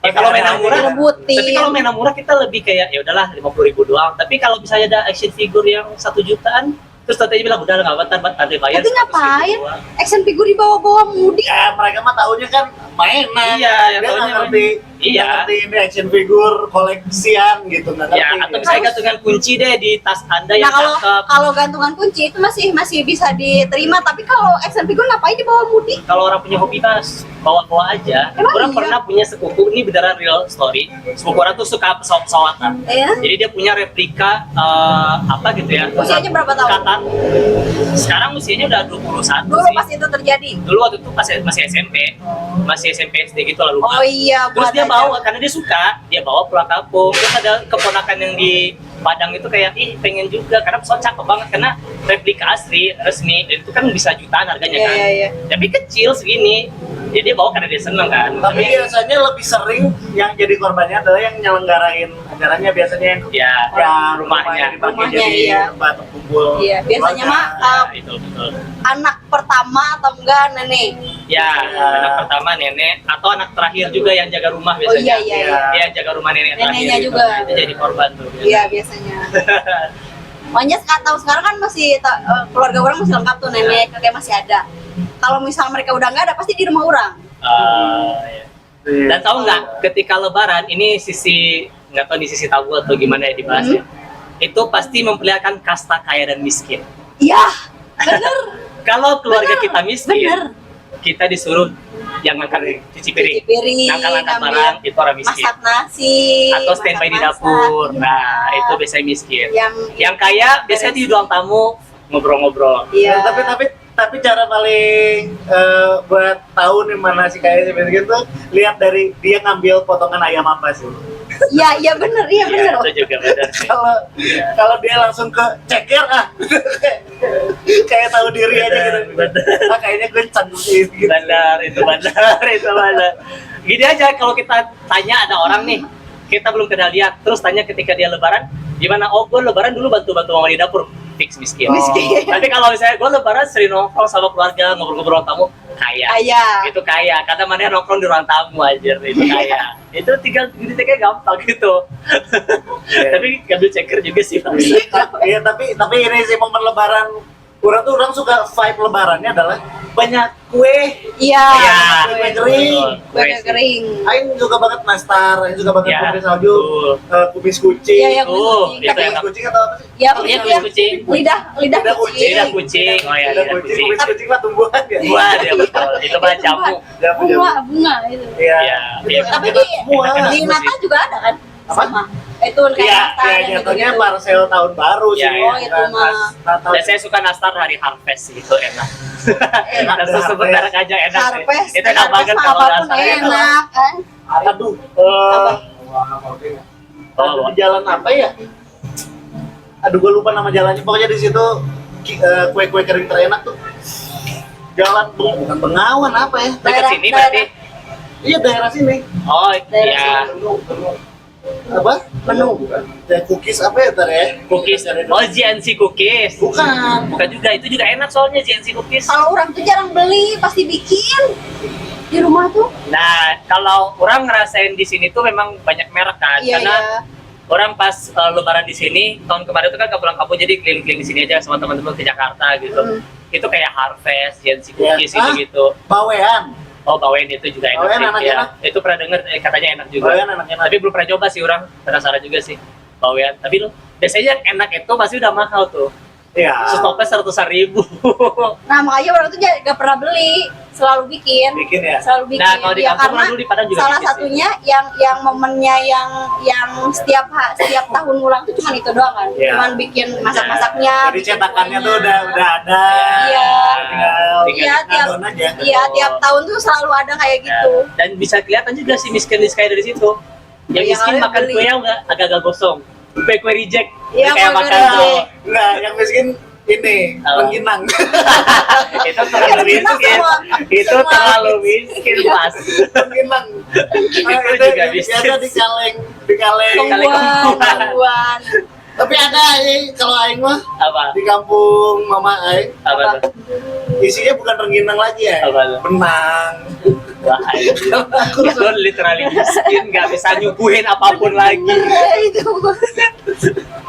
S1: Ya kalau mainan
S3: ada
S1: murah,
S3: aja.
S2: Direbutin.
S1: tapi kalau mainan murah kita lebih kayak ya udahlah 50.000 doang. Tapi kalau misalnya ada action figure yang 1 jutaan, terus tadi bilang udah nggak apa-apa, nanti bayar.
S2: Tapi
S1: 100.000
S2: ngapain?
S1: doang.
S2: Action figure dibawa-bawa mudi.
S3: Ya mereka mah taunya kan mainan.
S1: Iya, yang
S3: dia
S1: taunya
S3: nggak ngerti.
S1: Iya.
S3: Nggak ngerti ini action figure koleksian gitu nggak ngerti.
S1: Ya, atau
S3: gitu.
S1: misalnya gantungan kunci deh di tas Anda
S2: Nah
S1: yang
S2: kalau
S1: cakep.
S2: kalau gantungan kunci itu masih bisa diterima, tapi kalau action figure ngapain dibawa mudi?
S1: Kalau orang punya hobi tas bawa-bawa aja.
S2: Emang
S1: Orang
S2: iya?
S1: pernah punya sepupu, ini beneran real story. Sepupu orang tuh suka pesawat-pesawatan.
S2: Ya.
S1: Jadi dia punya replika apa gitu ya?
S2: Usianya berapa tahun?
S1: Katak. Sekarang usianya udah 21
S2: Dulu
S1: sih.
S2: pas itu terjadi.
S1: Dulu waktu itu masih SMP. Masih SMP SD gitu lah lupa.
S2: Oh iya,
S1: Terus
S2: buat
S1: dia
S2: aja.
S1: bawa karena dia suka, dia bawa pulang kampung. Terus ada keponakan yang di Padang itu kayak ih pengen juga karena pesawat cakep banget karena replika asli resmi dan itu kan bisa jutaan harganya
S2: Iya,
S1: kan.
S2: iya, iya.
S1: Tapi kecil segini. Jadi dia bawa karena dia seneng kan.
S3: Tapi biasanya lebih sering yang jadi korbannya adalah yang nyelenggarain acaranya biasanya yang
S1: ya rumahnya.
S3: dipakai
S2: Rumahnya,
S3: jadi
S2: iya.
S3: tempat kumpul.
S2: Iya, biasanya mah
S1: Nah, itu betul.
S2: anak pertama atau enggak nenek.
S1: Ya, anak pertama nenek atau anak terakhir juga yang jaga rumah
S2: Oh
S1: biasanya.
S2: iya iya. iya.
S1: Iya, jaga rumah nenek
S2: Neneknya
S1: terakhir.
S2: juga.
S1: Itu jadi korban tuh.
S2: Iya biasanya. Makanya tahu sekarang kan masih keluarga orang masih lengkap tuh, nenek kakek masih ada. Kalau misal mereka udah nggak ada pasti di rumah orang.
S1: Iya.
S3: Iya.
S1: Dan tahu nggak, ketika Lebaran ini sisi nggak tahu di sisi tabu atau gimana ya dibahasnya, itu pasti memperlihatkan kasta kaya dan miskin.
S2: Iya, bener.
S1: Kalau keluarga
S2: Bener,
S1: kita miskin,
S2: bener.
S1: kita disuruh yang ngangkat cuci piring,
S2: Cuci piring,
S1: ngangkat
S2: ambil
S1: barang itu orang miskin.
S2: Masak nasi.
S1: Atau standby di
S2: masak-masak.
S1: dapur, nah
S2: Iya.
S1: itu biasanya miskin.
S2: Yang
S1: Yang kaya biasanya di ruang tamu ngobrol-ngobrol.
S2: Iya.
S3: Tapi cara paling buat tahu nih mana si kaya si miskin tuh lihat dari dia ngambil potongan ayam apa sih.
S2: Iya bener, iya bener.
S1: Iya, itu juga benar sih.
S3: Kalau dia langsung ke ceker kayak tahu diri aja gitu.
S1: Benar.
S3: Kayaknya gue cantik gitu.
S1: Benar, itu benar, itu benar. Gini aja kalau kita tanya ada orang nih, kita belum kenal dia, terus tanya ketika dia lebaran, gimana? Oh, gue lebaran dulu bantu-bantu mama di dapur, fix miskin.
S2: Miskin.
S1: Tapi kalau misalnya gue lebaran sering nongkrong sama keluarga, ngobrol-ngobrol tamu, kaya.
S2: Kaya.
S1: Itu kaya, karena mana nongkrong di ruang tamu aja, itu kaya. Itu tinggal ngeceknya gampang gitu. Tapi ngambil ceker juga sih, Bang.
S3: Iya, tapi ini sih momen lebaran. Orang suka vibe lebarannya adalah banyak kue.
S2: Iya.
S1: Iya.
S3: Kue kering.
S2: Kue kering.
S3: Aing suka banget nastar, Aing suka banget
S1: Ya,
S3: kumis salju, kumis kucing.
S2: Iya, yang
S1: Tuh,
S2: kucing.
S1: itu
S2: Tapi
S1: enak.
S3: Kumis kucing atau apa sih?
S2: ya,
S1: Iya,
S2: yang
S1: kumis kucing.
S2: lidah
S3: Lidah
S2: kucing.
S1: Lidah kucing, oh ya,
S3: Ada
S1: lidah
S3: kucing,
S1: kucing.
S3: kumis kucing mah tumbuhan ya.
S1: Buah dia betul, itu mah jamu.
S3: Jamu,
S2: Bunga itu.
S3: Iya.
S1: Iya, iya.
S2: Tapi
S3: Kita
S2: di,
S3: semua.
S2: di Natal juga ada kan?
S3: Apa?
S2: Sama. Itu kayak
S3: Iya,
S2: Natal
S3: ya,
S2: yang
S3: jatuhnya
S2: gitu-gitu.
S3: Marcel tahun baru sih.
S1: Iya, iya.
S2: Oh, itu mah.
S3: Natal.
S1: Dan saya suka nastar hari harvest itu enak.
S3: Enak,
S1: Nastar sebentar aja enak. sih.
S2: Harvest,
S1: Itu enak banget
S2: mah
S1: kalau
S2: apapun
S1: nastar
S2: enak kan.
S3: Aduh,
S1: Oh,
S3: aduh, di jalan apa ya? Aduh, gue lupa nama jalannya. Pokoknya di situ kue-kue kering terenak tuh. Jalan bukan Bengawan apa ya?
S1: Dekat
S2: Daerah-
S1: sini berarti.
S3: Iya, daerah sini.
S1: Oh iya,
S3: Apa?
S2: Menu.
S3: Ya, cookies apa ya, Tar ya?
S1: cookies. Oh GNC cookies.
S3: Bukan.
S1: Bukan juga, itu juga enak soalnya GNC cookies.
S2: Kalau orang tuh jarang beli, pasti bikin di rumah tuh.
S1: Nah, kalau orang ngerasain di sini tuh memang banyak merek kan,
S2: Iya,
S1: karena
S2: iya.
S1: orang pas lebaran di sini tahun kemarin tuh kan gak pulang kampung, jadi keliling-keliling di sini aja sama teman-teman ke Jakarta gitu. Itu kayak Harvest, GNC cookies
S3: Ya.
S1: gitu-gitu.
S3: Bawean.
S1: Oh, bawain itu juga enak
S3: Bawean
S1: sih.
S3: enak,
S1: Ya.
S3: enak.
S1: Itu pernah denger katanya enak juga.
S3: Bawean enak-enak.
S1: Tapi belum pernah coba sih orang, penasaran juga sih. Bawean. Tapi lo biasanya yang enak itu pasti udah mahal tuh.
S3: Iya.
S1: Stoknya 100.000.
S2: Nah makanya orang tuh gak pernah beli, selalu bikin.
S3: Bikin ya.
S2: Selalu bikin.
S1: Nah, kalau di
S2: Ya,
S1: kampung
S2: karena
S1: dulu di Padang juga
S2: salah
S1: bikin sih.
S2: satunya yang momennya yang setiap tahun ngulang tuh cuman itu doang kan.
S3: Iya.
S2: Cuman bikin masak-masaknya.
S3: Jadi
S2: bikin
S3: cetakannya
S2: kuenya.
S3: tuh udah ada.
S2: Iya.
S3: Tinggal
S2: Iya, tiap
S3: ngadon aja.
S2: iya tiap tahun tuh selalu ada kayak gitu.
S1: Ya, dan bisa kelihatan juga si miskin kayak dari situ. Yang
S2: Yang
S1: miskin
S2: kalian
S1: makan
S2: beli.
S1: kue agak-agak gosong. Kue reject.
S2: Iya,
S1: Kayak
S2: kue
S1: makan
S2: reject.
S1: tuh.
S3: Enggak, yang miskin ini rengginang.
S1: Itu terlalu miskin. Itu terlalu miskin Mas.
S3: Rengginang.
S1: Itu juga miskin.
S3: Biasa di kaleng.
S2: Tungguan.
S3: Tapi ada kalau aing mah
S1: Apa?
S3: di kampung mama aing
S1: Apa tuh?
S3: isinya bukan rengginang lagi ya.
S1: Apa tuh?
S3: Benang.
S1: Wah, itu literally miskin, nggak bisa nyuguhin apapun lagi.
S2: Itu.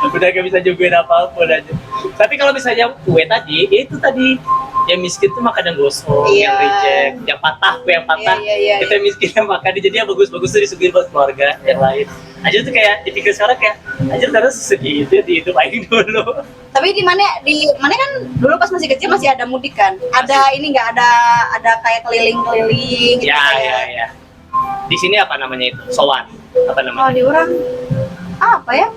S1: Udah nggak bisa nyuguhin apapun aja. Tapi kalau misalnya kue tadi, itu tadi yang miskin tuh makan yang gosong,
S2: Iya.
S1: yang reject, yang patah, kue yang patah.
S2: Iya.
S1: Itu yang miskin yang makan, jadi yang bagus-bagus tuh disuguhin buat keluarga yang lain. Aja tuh kayak dipikir sekarang kayak, aja terus segitu di hidup aing dulu.
S2: Tapi di mana kan dulu pas masih kecil masih ada mudik kan? Ada ini nggak ada kayak keliling-keliling gitu
S1: Ya,
S2: kayak.
S1: ya. Di sini apa namanya itu? Sowan. Apa
S2: Kalau
S1: namanya?
S2: di orang apa ya?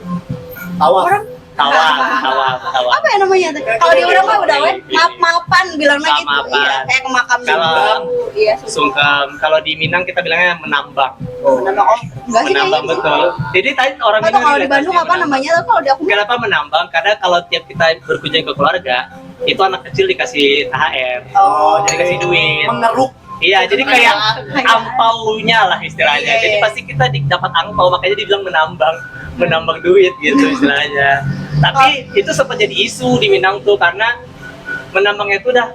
S3: Tawaf.
S2: Orang
S1: Tawa.
S2: apa ya namanya? Kalau di orang mah udah maaf-maafan bilangnya gitu.
S1: Maaf-maafan.
S2: Iya, kayak ke makam
S1: Kalau-
S2: iya,
S1: Sungkem. Kalau di Minang kita bilangnya menambang.
S2: Menambang enggak sih
S1: Menambang
S2: kayaknya.
S1: betul. Jadi tadi orang
S2: Atau
S1: Minang
S2: kalau
S1: juga
S2: di Bandung
S1: pasti
S2: apa
S1: menambang.
S2: namanya? Tapi kalau di aku mah
S1: Kenapa menambang? Karena kalau tiap kita berkunjung ke keluarga, itu anak kecil dikasih THR.
S3: Oh,
S1: Dikasih duit.
S3: mengeruk.
S1: Iya, jadi kayak
S2: Kayak-
S1: ampaunya lah istilahnya.
S2: Iya,
S1: Jadi
S2: iya.
S1: pasti kita dapat angpau, makanya dibilang menambang duit gitu istilahnya. Tapi itu sempat jadi isu di Minang tuh karena menambangnya itu udah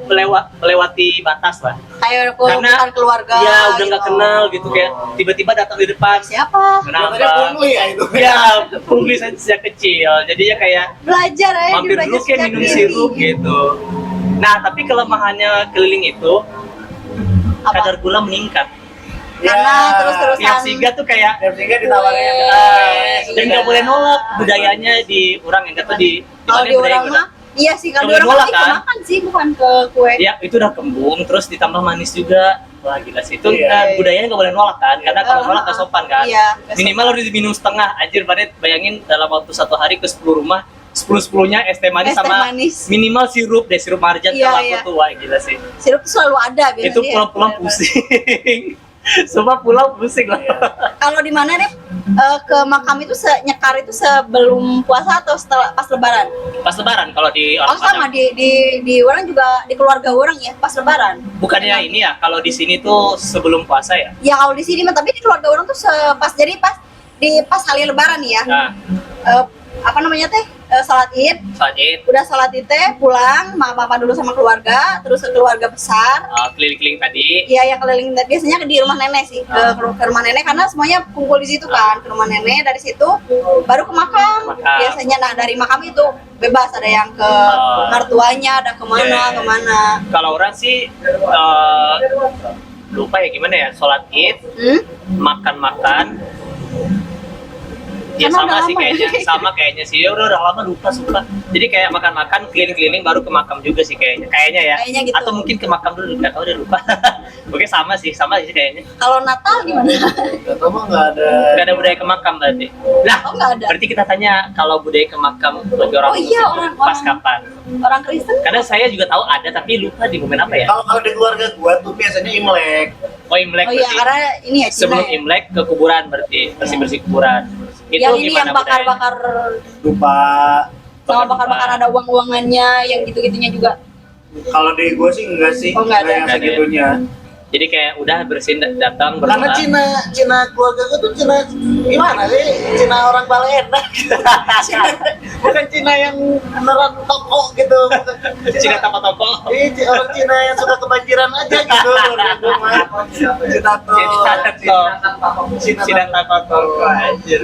S1: melewati batas lah.
S2: kayak
S1: Karena
S2: bukan keluarga.
S1: Iya, udah nggak
S2: gitu.
S1: kenal gitu kayak tiba-tiba datang di depan
S2: Siapa?
S3: Katanya
S1: menambang.
S3: pungli ya itu.
S1: Ya, pungli sejak kecil. Jadinya kayak
S2: Belajar ya,
S1: mampir
S2: belajar
S1: dulu kayak
S2: sejak
S1: minum
S2: dini.
S1: sirup gitu. Nah, tapi kelemahannya keliling itu
S2: Apa?
S1: kadar gula meningkat.
S2: Karena terus-terusan.
S1: Yang siga tuh kayak
S3: Yang sehingga ditawarin
S1: dan nggak boleh nolak budayanya di orang yang kata di
S2: Kalau
S1: mana
S2: di
S1: budaya
S2: orang
S1: gula?
S2: mah, iya sih kalau di
S1: Nggak
S2: orang
S1: boleh
S2: pasti
S1: nolak, kan?
S2: kemakan sih bukan ke kue.
S1: Ya itu udah kembung terus ditambah manis juga. Wah gila sih itu
S3: Iya.
S1: budayanya nggak boleh nolak kan karena kalau nolak nggak sopan kan.
S2: Iya, nggak
S1: Minimal harus diminum setengah. Anjir Banet bayangin dalam waktu 1 hari ke 10 rumah 10-10-nya es teh manis
S2: Es teh
S1: sama
S2: manis.
S1: minimal sirup deh sirup marjan
S2: Iya,
S1: kalau aku
S2: iya.
S1: tuh wah gila sih.
S2: Sirup tuh selalu ada biasanya.
S1: Itu pulang-pulang pusing. Sumpah pulang pusing lah.
S2: Kalau di mana nih ke makam itu nyekar itu sebelum puasa atau setelah pas lebaran?
S1: Pas lebaran kalau di
S2: Oh
S1: orang
S2: sama
S1: Padang.
S2: di orang juga di keluarga orang ya pas lebaran.
S1: Bukannya ini ya kalau di sini tuh sebelum puasa ya.
S2: Ya kalau di sini mah tapi di keluarga orang tuh pas hari lebaran ya.
S1: Nah,
S2: Apa namanya teh? Salat Id.
S1: saat Id
S2: Udah salat Id teh pulang, mama dulu sama keluarga, terus ke keluarga besar.
S1: keliling-keliling tadi.
S2: Iya yang keliling biasanya di rumah nenek sih ke rumah nenek karena semuanya kumpul di situ kan ke rumah nenek dari situ baru ke makam
S1: Makam.
S2: biasanya nah dari makam itu bebas ada yang ke mertuanya ada kemana
S1: Iya.
S2: kemana
S1: Kalau orang sih lupa ya gimana ya sholat Id makan-makan ya
S2: Karena
S1: sama
S2: udah
S1: sih
S2: lama ya.
S1: kayaknya sih ya udah lama lupa suka jadi kayak makan-makan keliling-keliling baru ke makam juga sih kayaknya ya
S2: Kayaknya gitu.
S1: atau mungkin ke makam dulu nggak tahu udah lupa oke sama sih kayaknya
S2: kalau Natal gimana
S3: Gak tau mah nggak ada.
S1: nggak ada budaya ke makam berarti lah
S2: oh nggak ada
S1: berarti kita tanya kalau budaya ke makam bagi orang
S2: Oh iya,
S1: Muslim
S2: orang-
S1: pas kapan
S2: orang Kristen
S1: karena saya juga tahu ada tapi lupa di momen apa ya
S3: Kalau di keluarga gua tuh biasanya Imlek.
S1: oh Imlek
S2: oh iya
S1: berarti
S2: karena ini ya Cina
S1: sebelum
S2: ya.
S1: Imlek ke kuburan berarti bersih kuburan itu
S2: yang ini
S1: gimana
S2: yang bakar-bakar
S3: Lupa.
S2: sama bakar-bakar ada uang-uangannya yang gitu-gitunya juga
S3: Kalau di gua sih enggak sih.
S2: Oh, nggak ada.
S3: Yang segitunya.
S1: jadi kayak udah bersin datang
S3: Karena
S1: berdoa.
S3: Cina keluarga gua tuh Cina gimana sih? Cina orang Bale Endah. Bukan Cina yang beneran toko gitu.
S1: Cina tanpa toko
S3: Orang Cina yang suka kebanjiran aja gitu. Itu mah. Cina
S1: Cina tanpa toko anjir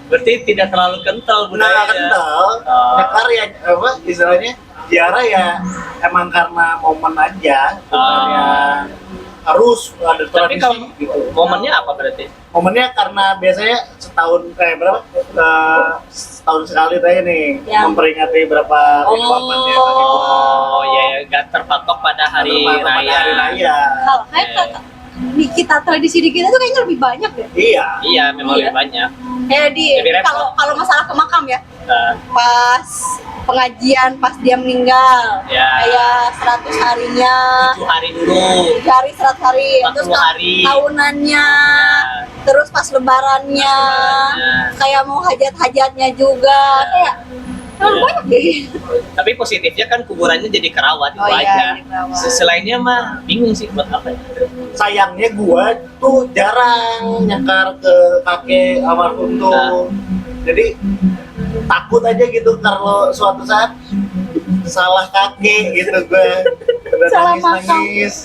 S1: berarti tidak terlalu kental
S3: Nah,
S1: budayanya
S3: kental.
S1: Oh.
S3: Nyekar ya apa istilahnya? Ziarah ya emang karena momen aja, bukan yang harus ada
S1: tapi
S3: tradisi
S1: kalau
S3: gitu.
S1: momennya apa berarti
S3: Momennya karena biasanya setahun berapa? Setahun sekali tanya nih
S2: Yang-
S3: memperingati berapa wafatnya kakek gua.
S1: oh iya ya nggak terpatok pada hari
S3: Pada
S1: raya
S3: hari raya.
S2: Hal kayak di kita tradisi di kita tuh kayaknya lebih banyak deh
S3: Iya.
S1: iya memang
S2: Iya.
S1: lebih banyak
S2: kayak
S1: Lebih repot.
S2: kalau masalah ke makam ya
S1: Nah,
S2: pas pengajian pas dia meninggal
S1: Ya.
S2: kayak 100 harinya
S1: 7 hari dulu
S2: 7 hari 100 hari
S1: 40
S2: terus
S1: hari.
S2: tahunannya
S1: Ya.
S2: terus pas lebarannya
S1: Pas lebarannya.
S2: kayak mau hajat-hajatnya juga kayak Terlalu banyak deh.
S1: Tapi positifnya kan kuburannya jadi kerawat itu
S2: Oh iya,
S1: aja.
S2: jadi kerawat.
S1: Selainnya mah bingung sih buat apa ya.
S3: Sayangnya gua tuh jarang nyekar ke kakek almarhum tuh. Jadi takut aja gitu kalau suatu saat salah kakek gitu gua udah
S2: Salah
S3: nangis.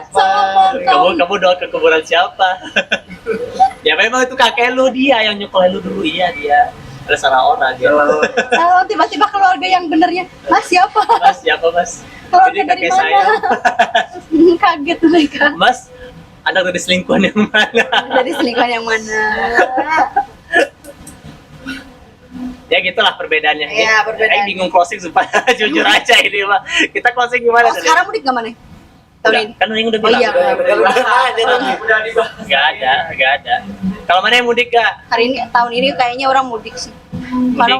S2: Salah makam.
S1: Kamu doa ke kuburan siapa? Ya memang itu kakek lu, dia yang nyekolin lu dulu, iya dia. Ada salah orang ya.
S2: Kalau tiba-tiba keluarga yang benernya, Mas siapa?
S1: Mas, siapa Mas?
S2: Keluarga
S1: Ini
S2: dari
S1: kakek
S2: mana?
S1: saya.
S2: Kaget mereka.
S1: Mas, anak dari selingkuhan yang mana?
S2: Dari selingkuhan yang mana?
S1: Ya gitulah perbedaannya.
S2: Iya, perbedaan.
S1: Saya bingung closing supaya jujur aja ini mah. Kita closing gimana
S2: Oh,
S1: tadi?
S2: sekarang mudik nggak mana? Tahun ini?
S1: Kan yang udah
S2: Oh
S1: bilang.
S2: iya,
S1: Gak ada. Kalau mana yang mudik gak?
S2: Hari ini tahun ini kayaknya orang mudik sih. Karena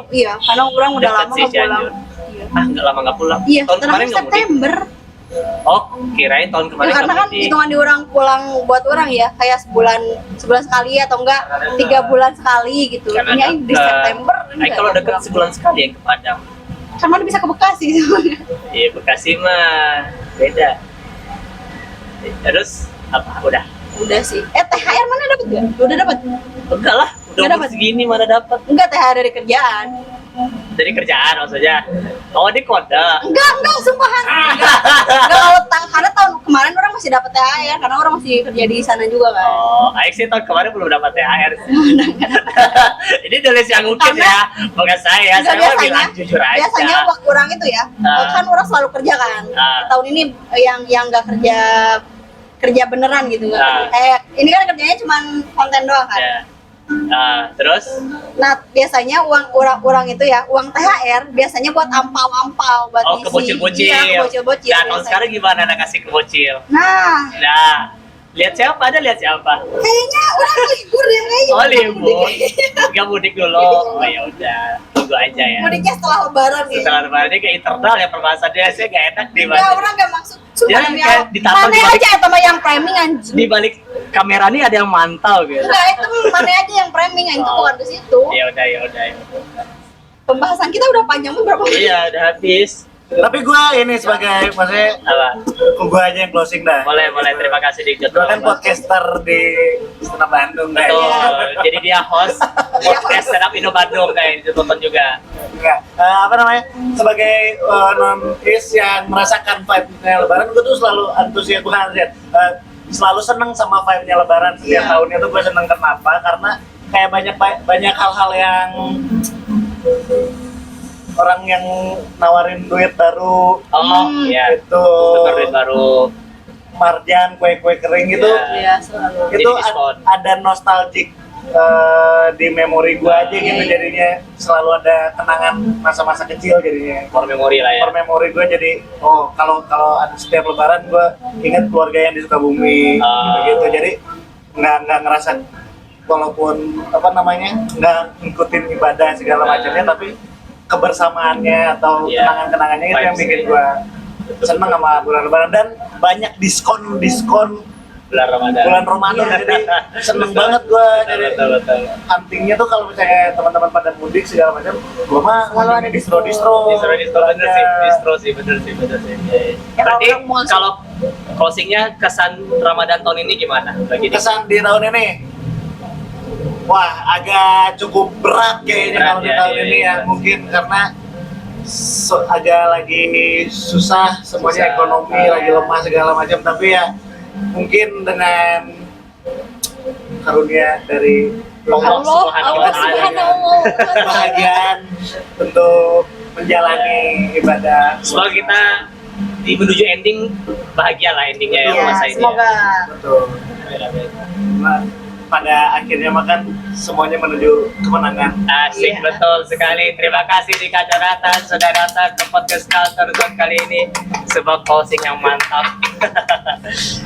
S2: orang udah
S1: Dekat
S2: lama
S1: sih,
S2: nggak pulang.
S1: Cianjur.
S2: Iya.
S1: Nggak lama nggak pulang.
S2: Iya,
S1: Tahun
S2: terakhir
S1: kemarin nggak mudik.
S2: September.
S1: Oh, kirain tahun kemarin
S2: Ya, karena
S1: nggak
S2: kan
S1: mudik.
S2: hitungan di orang pulang buat orang ya, kayak sebulan sekali atau enggak 3 bulan sekali gitu.
S1: Karena
S2: Ini di
S1: dekat.
S2: September.
S1: Ay, kalau dekat sebulan sekali yang ke Padang.
S2: Kan mana bisa ke Bekasi sebenarnya.
S1: Iya, Bekasi mah beda. Terus apa? Udah.
S2: Udah sih. THR mana dapat gak? Udah dapat?
S1: Enggak lah, udah
S2: Nggak
S1: umur
S2: dapat?
S1: segini mana dapat.
S2: Enggak, THR dari kerjaan.
S1: Dari kerjaan maksudnya. Oh, di kode.
S2: Enggak, sumpahan. Enggak, karena tahun kemarin orang masih dapat THR karena orang masih kerja di sana juga kan.
S1: Oh, Aik sih tahun kemarin belum dapat THR. Ini dari yang mungkin
S2: Karena-
S1: ya, bukan saya.
S2: Enggak,
S1: Saya mah bilang jujur aja.
S2: biasanya waktu orang itu ya, kan orang selalu kerja kan. Tahun ini yang nggak kerja beneran gitu
S1: Ah.
S2: kan. Kayak ini kan kerjanya cuma konten doang kan.
S1: Ya. Terus
S2: Nah, biasanya uang orang itu ya, uang THR biasanya buat ampau-ampau buat
S1: ke bocil-bocil.
S2: Iya, ke bocil-bocil.
S1: Nah, tahun
S2: biasanya.
S1: sekarang gimana nak kasih ke bocil?
S2: Nah,
S1: Nah, lihat siapa? Ada lihat siapa?
S2: kayaknya orang libur ya kayaknya.
S1: Oh, libur. Enggak mudik dulu. Oh, ya udah. Tunggu aja ya.
S2: Mudiknya setelah lebaran ya.
S1: Setelah lebaran ini kayak internal ya perbahasannya, saya gak enak di
S2: Enggak, orang gak maksud.
S1: Ya,
S2: Sumpah demi
S1: kayak
S2: Allah.
S1: ditaruh
S2: Mana
S1: di balik-
S2: aja sama yang framing anjing.
S1: di balik kamera nih ada yang mantau gitu.
S2: Enggak, itu mana aja yang framing anjing, itu
S1: Oh.
S2: bukan ke situ.
S1: Ya udah.
S2: Pembahasan kita udah panjang berapa menit?
S1: Iya, udah habis.
S3: Tapi gua ini sebagai maksudnya
S1: Apa?
S3: gua aja yang closing dah.
S1: Boleh. Terima kasih Dik.
S3: Gua kan podcaster di Senar Bandung
S1: Betul.
S3: kayaknya.
S1: Jadi dia host podcast stand up Indo Bandung kayak ditonton juga.
S3: Enggak. Apa namanya? Sebagai non-is yang merasakan vibe-nya lebaran, gua tuh selalu antusias, bukan antusias, selalu seneng sama vibe-nya lebaran setiap
S2: Iya.
S3: tahunnya tuh gua seneng. Kenapa? Karena kayak banyak hal-hal yang orang yang nawarin duit baru
S1: Oh, iya.
S3: itu
S1: Tukar duit baru.
S3: marjan, kue-kue kering gitu.
S1: Iya.
S2: Iya, selalu.
S3: Itu
S1: Jadi diskon.
S3: ada nostalgic di memori gua aja gitu, jadinya selalu ada kenangan masa-masa kecil jadinya.
S1: Core memory lah ya.
S3: Core memori gua jadi kalau ada setiap lebaran gua ingat keluarga yang di Sukabumi gitu. Jadi nggak ngerasa, walaupun apa namanya nggak ngikutin ibadah segala macamnya, tapi kebersamaannya atau
S1: Iya.
S3: kenangan-kenangannya itu yang
S1: Vibes,
S3: bikin
S1: iya.
S3: gua seneng sama bulan lebaran, dan banyak diskon
S1: Bulan Ramadan.
S3: bulan Ramadan. Jadi seneng banget gua. Jadi
S1: Betul.
S3: huntingnya tuh kalau misalnya teman-teman pada mudik segala macam, gua mah
S2: Selalu ada
S3: distro
S1: Distro bener sih, bener sih. Iya.
S2: Ya,
S1: Berarti
S2: kalau mau-
S1: kalau closingnya kesan Ramadan tahun ini gimana? Bagi Dik?
S3: kesan di tahun ini. Wah, agak cukup berat kayaknya
S1: Berat
S3: kalau di
S1: ya,
S3: tahun
S1: iya,
S3: ini
S1: iya.
S3: ya, mungkin karena agak lagi susah semuanya,
S1: Susah.
S3: ekonomi lagi lemah segala macam, tapi ya mungkin dengan karunia dari
S1: Allah Subhanahu wa
S2: Allah
S1: Ta'ala.
S2: Subhanahu.
S3: kebahagiaan untuk menjalani ibadah.
S1: Semoga kita di menuju ending bahagia lah endingnya ya
S2: Iya,
S1: masa ini.
S2: semoga.
S3: Betul.
S1: Amin.
S3: Nah, pada akhirnya makan semuanya menuju kemenangan.
S1: Asik,
S2: Iya.
S1: betul sekali. Terima kasih Dika Jonathan sudah datang ke podcast Culture Zone kali ini. Sebuah closing yang mantap.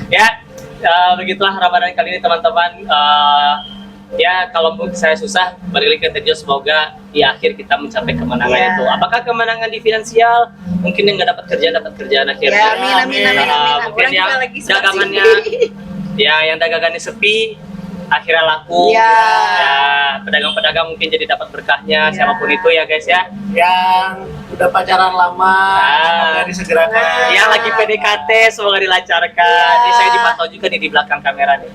S1: Ya, begitulah Ramadan kali ini teman-teman. Ya, kalau saya susah, balik lagi ke Tejo, semoga di akhir kita mencapai kemenangan
S2: Iya.
S1: itu. Apakah kemenangan di finansial? Mungkin yang nggak dapat kerjaan akhirnya.
S2: Ya, amin.
S1: Mungkin
S2: Orang
S1: yang
S2: juga lagi
S1: dagangannya,
S2: seperti ini.
S1: ya yang dagangannya sepi, akhirnya laku.
S2: Iya.
S1: Ya, ya pedagang-pedagang mungkin jadi dapat berkahnya siapapun itu ya guys ya.
S3: Yang udah pacaran lama, semoga disegerakan.
S1: Yang lagi PDKT semoga dilancarkan. Ini saya dipantau juga nih di belakang kamera nih.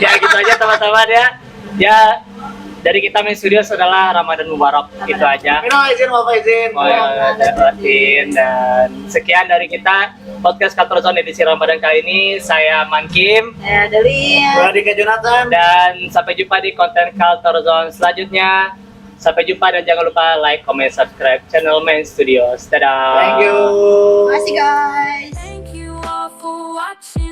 S1: Ya gitu aja teman-teman ya. Ya dari kita main studio adalah Ramadan Mubarak gitu aja.
S3: Minal izin, wal faizin.
S1: Dan sekian dari kita podcast Culture Zone edisi Ramadan kali ini. Saya Mankim.
S2: Ya, Delin.
S3: Gua Dika Jonathan.
S1: Dan sampai jumpa di konten Culture Zone selanjutnya. Sampai jumpa dan jangan lupa like, comment, subscribe channel Main Studios. Dadah.
S3: Thank you.
S2: Terima kasih guys.
S4: Thank you all for watching.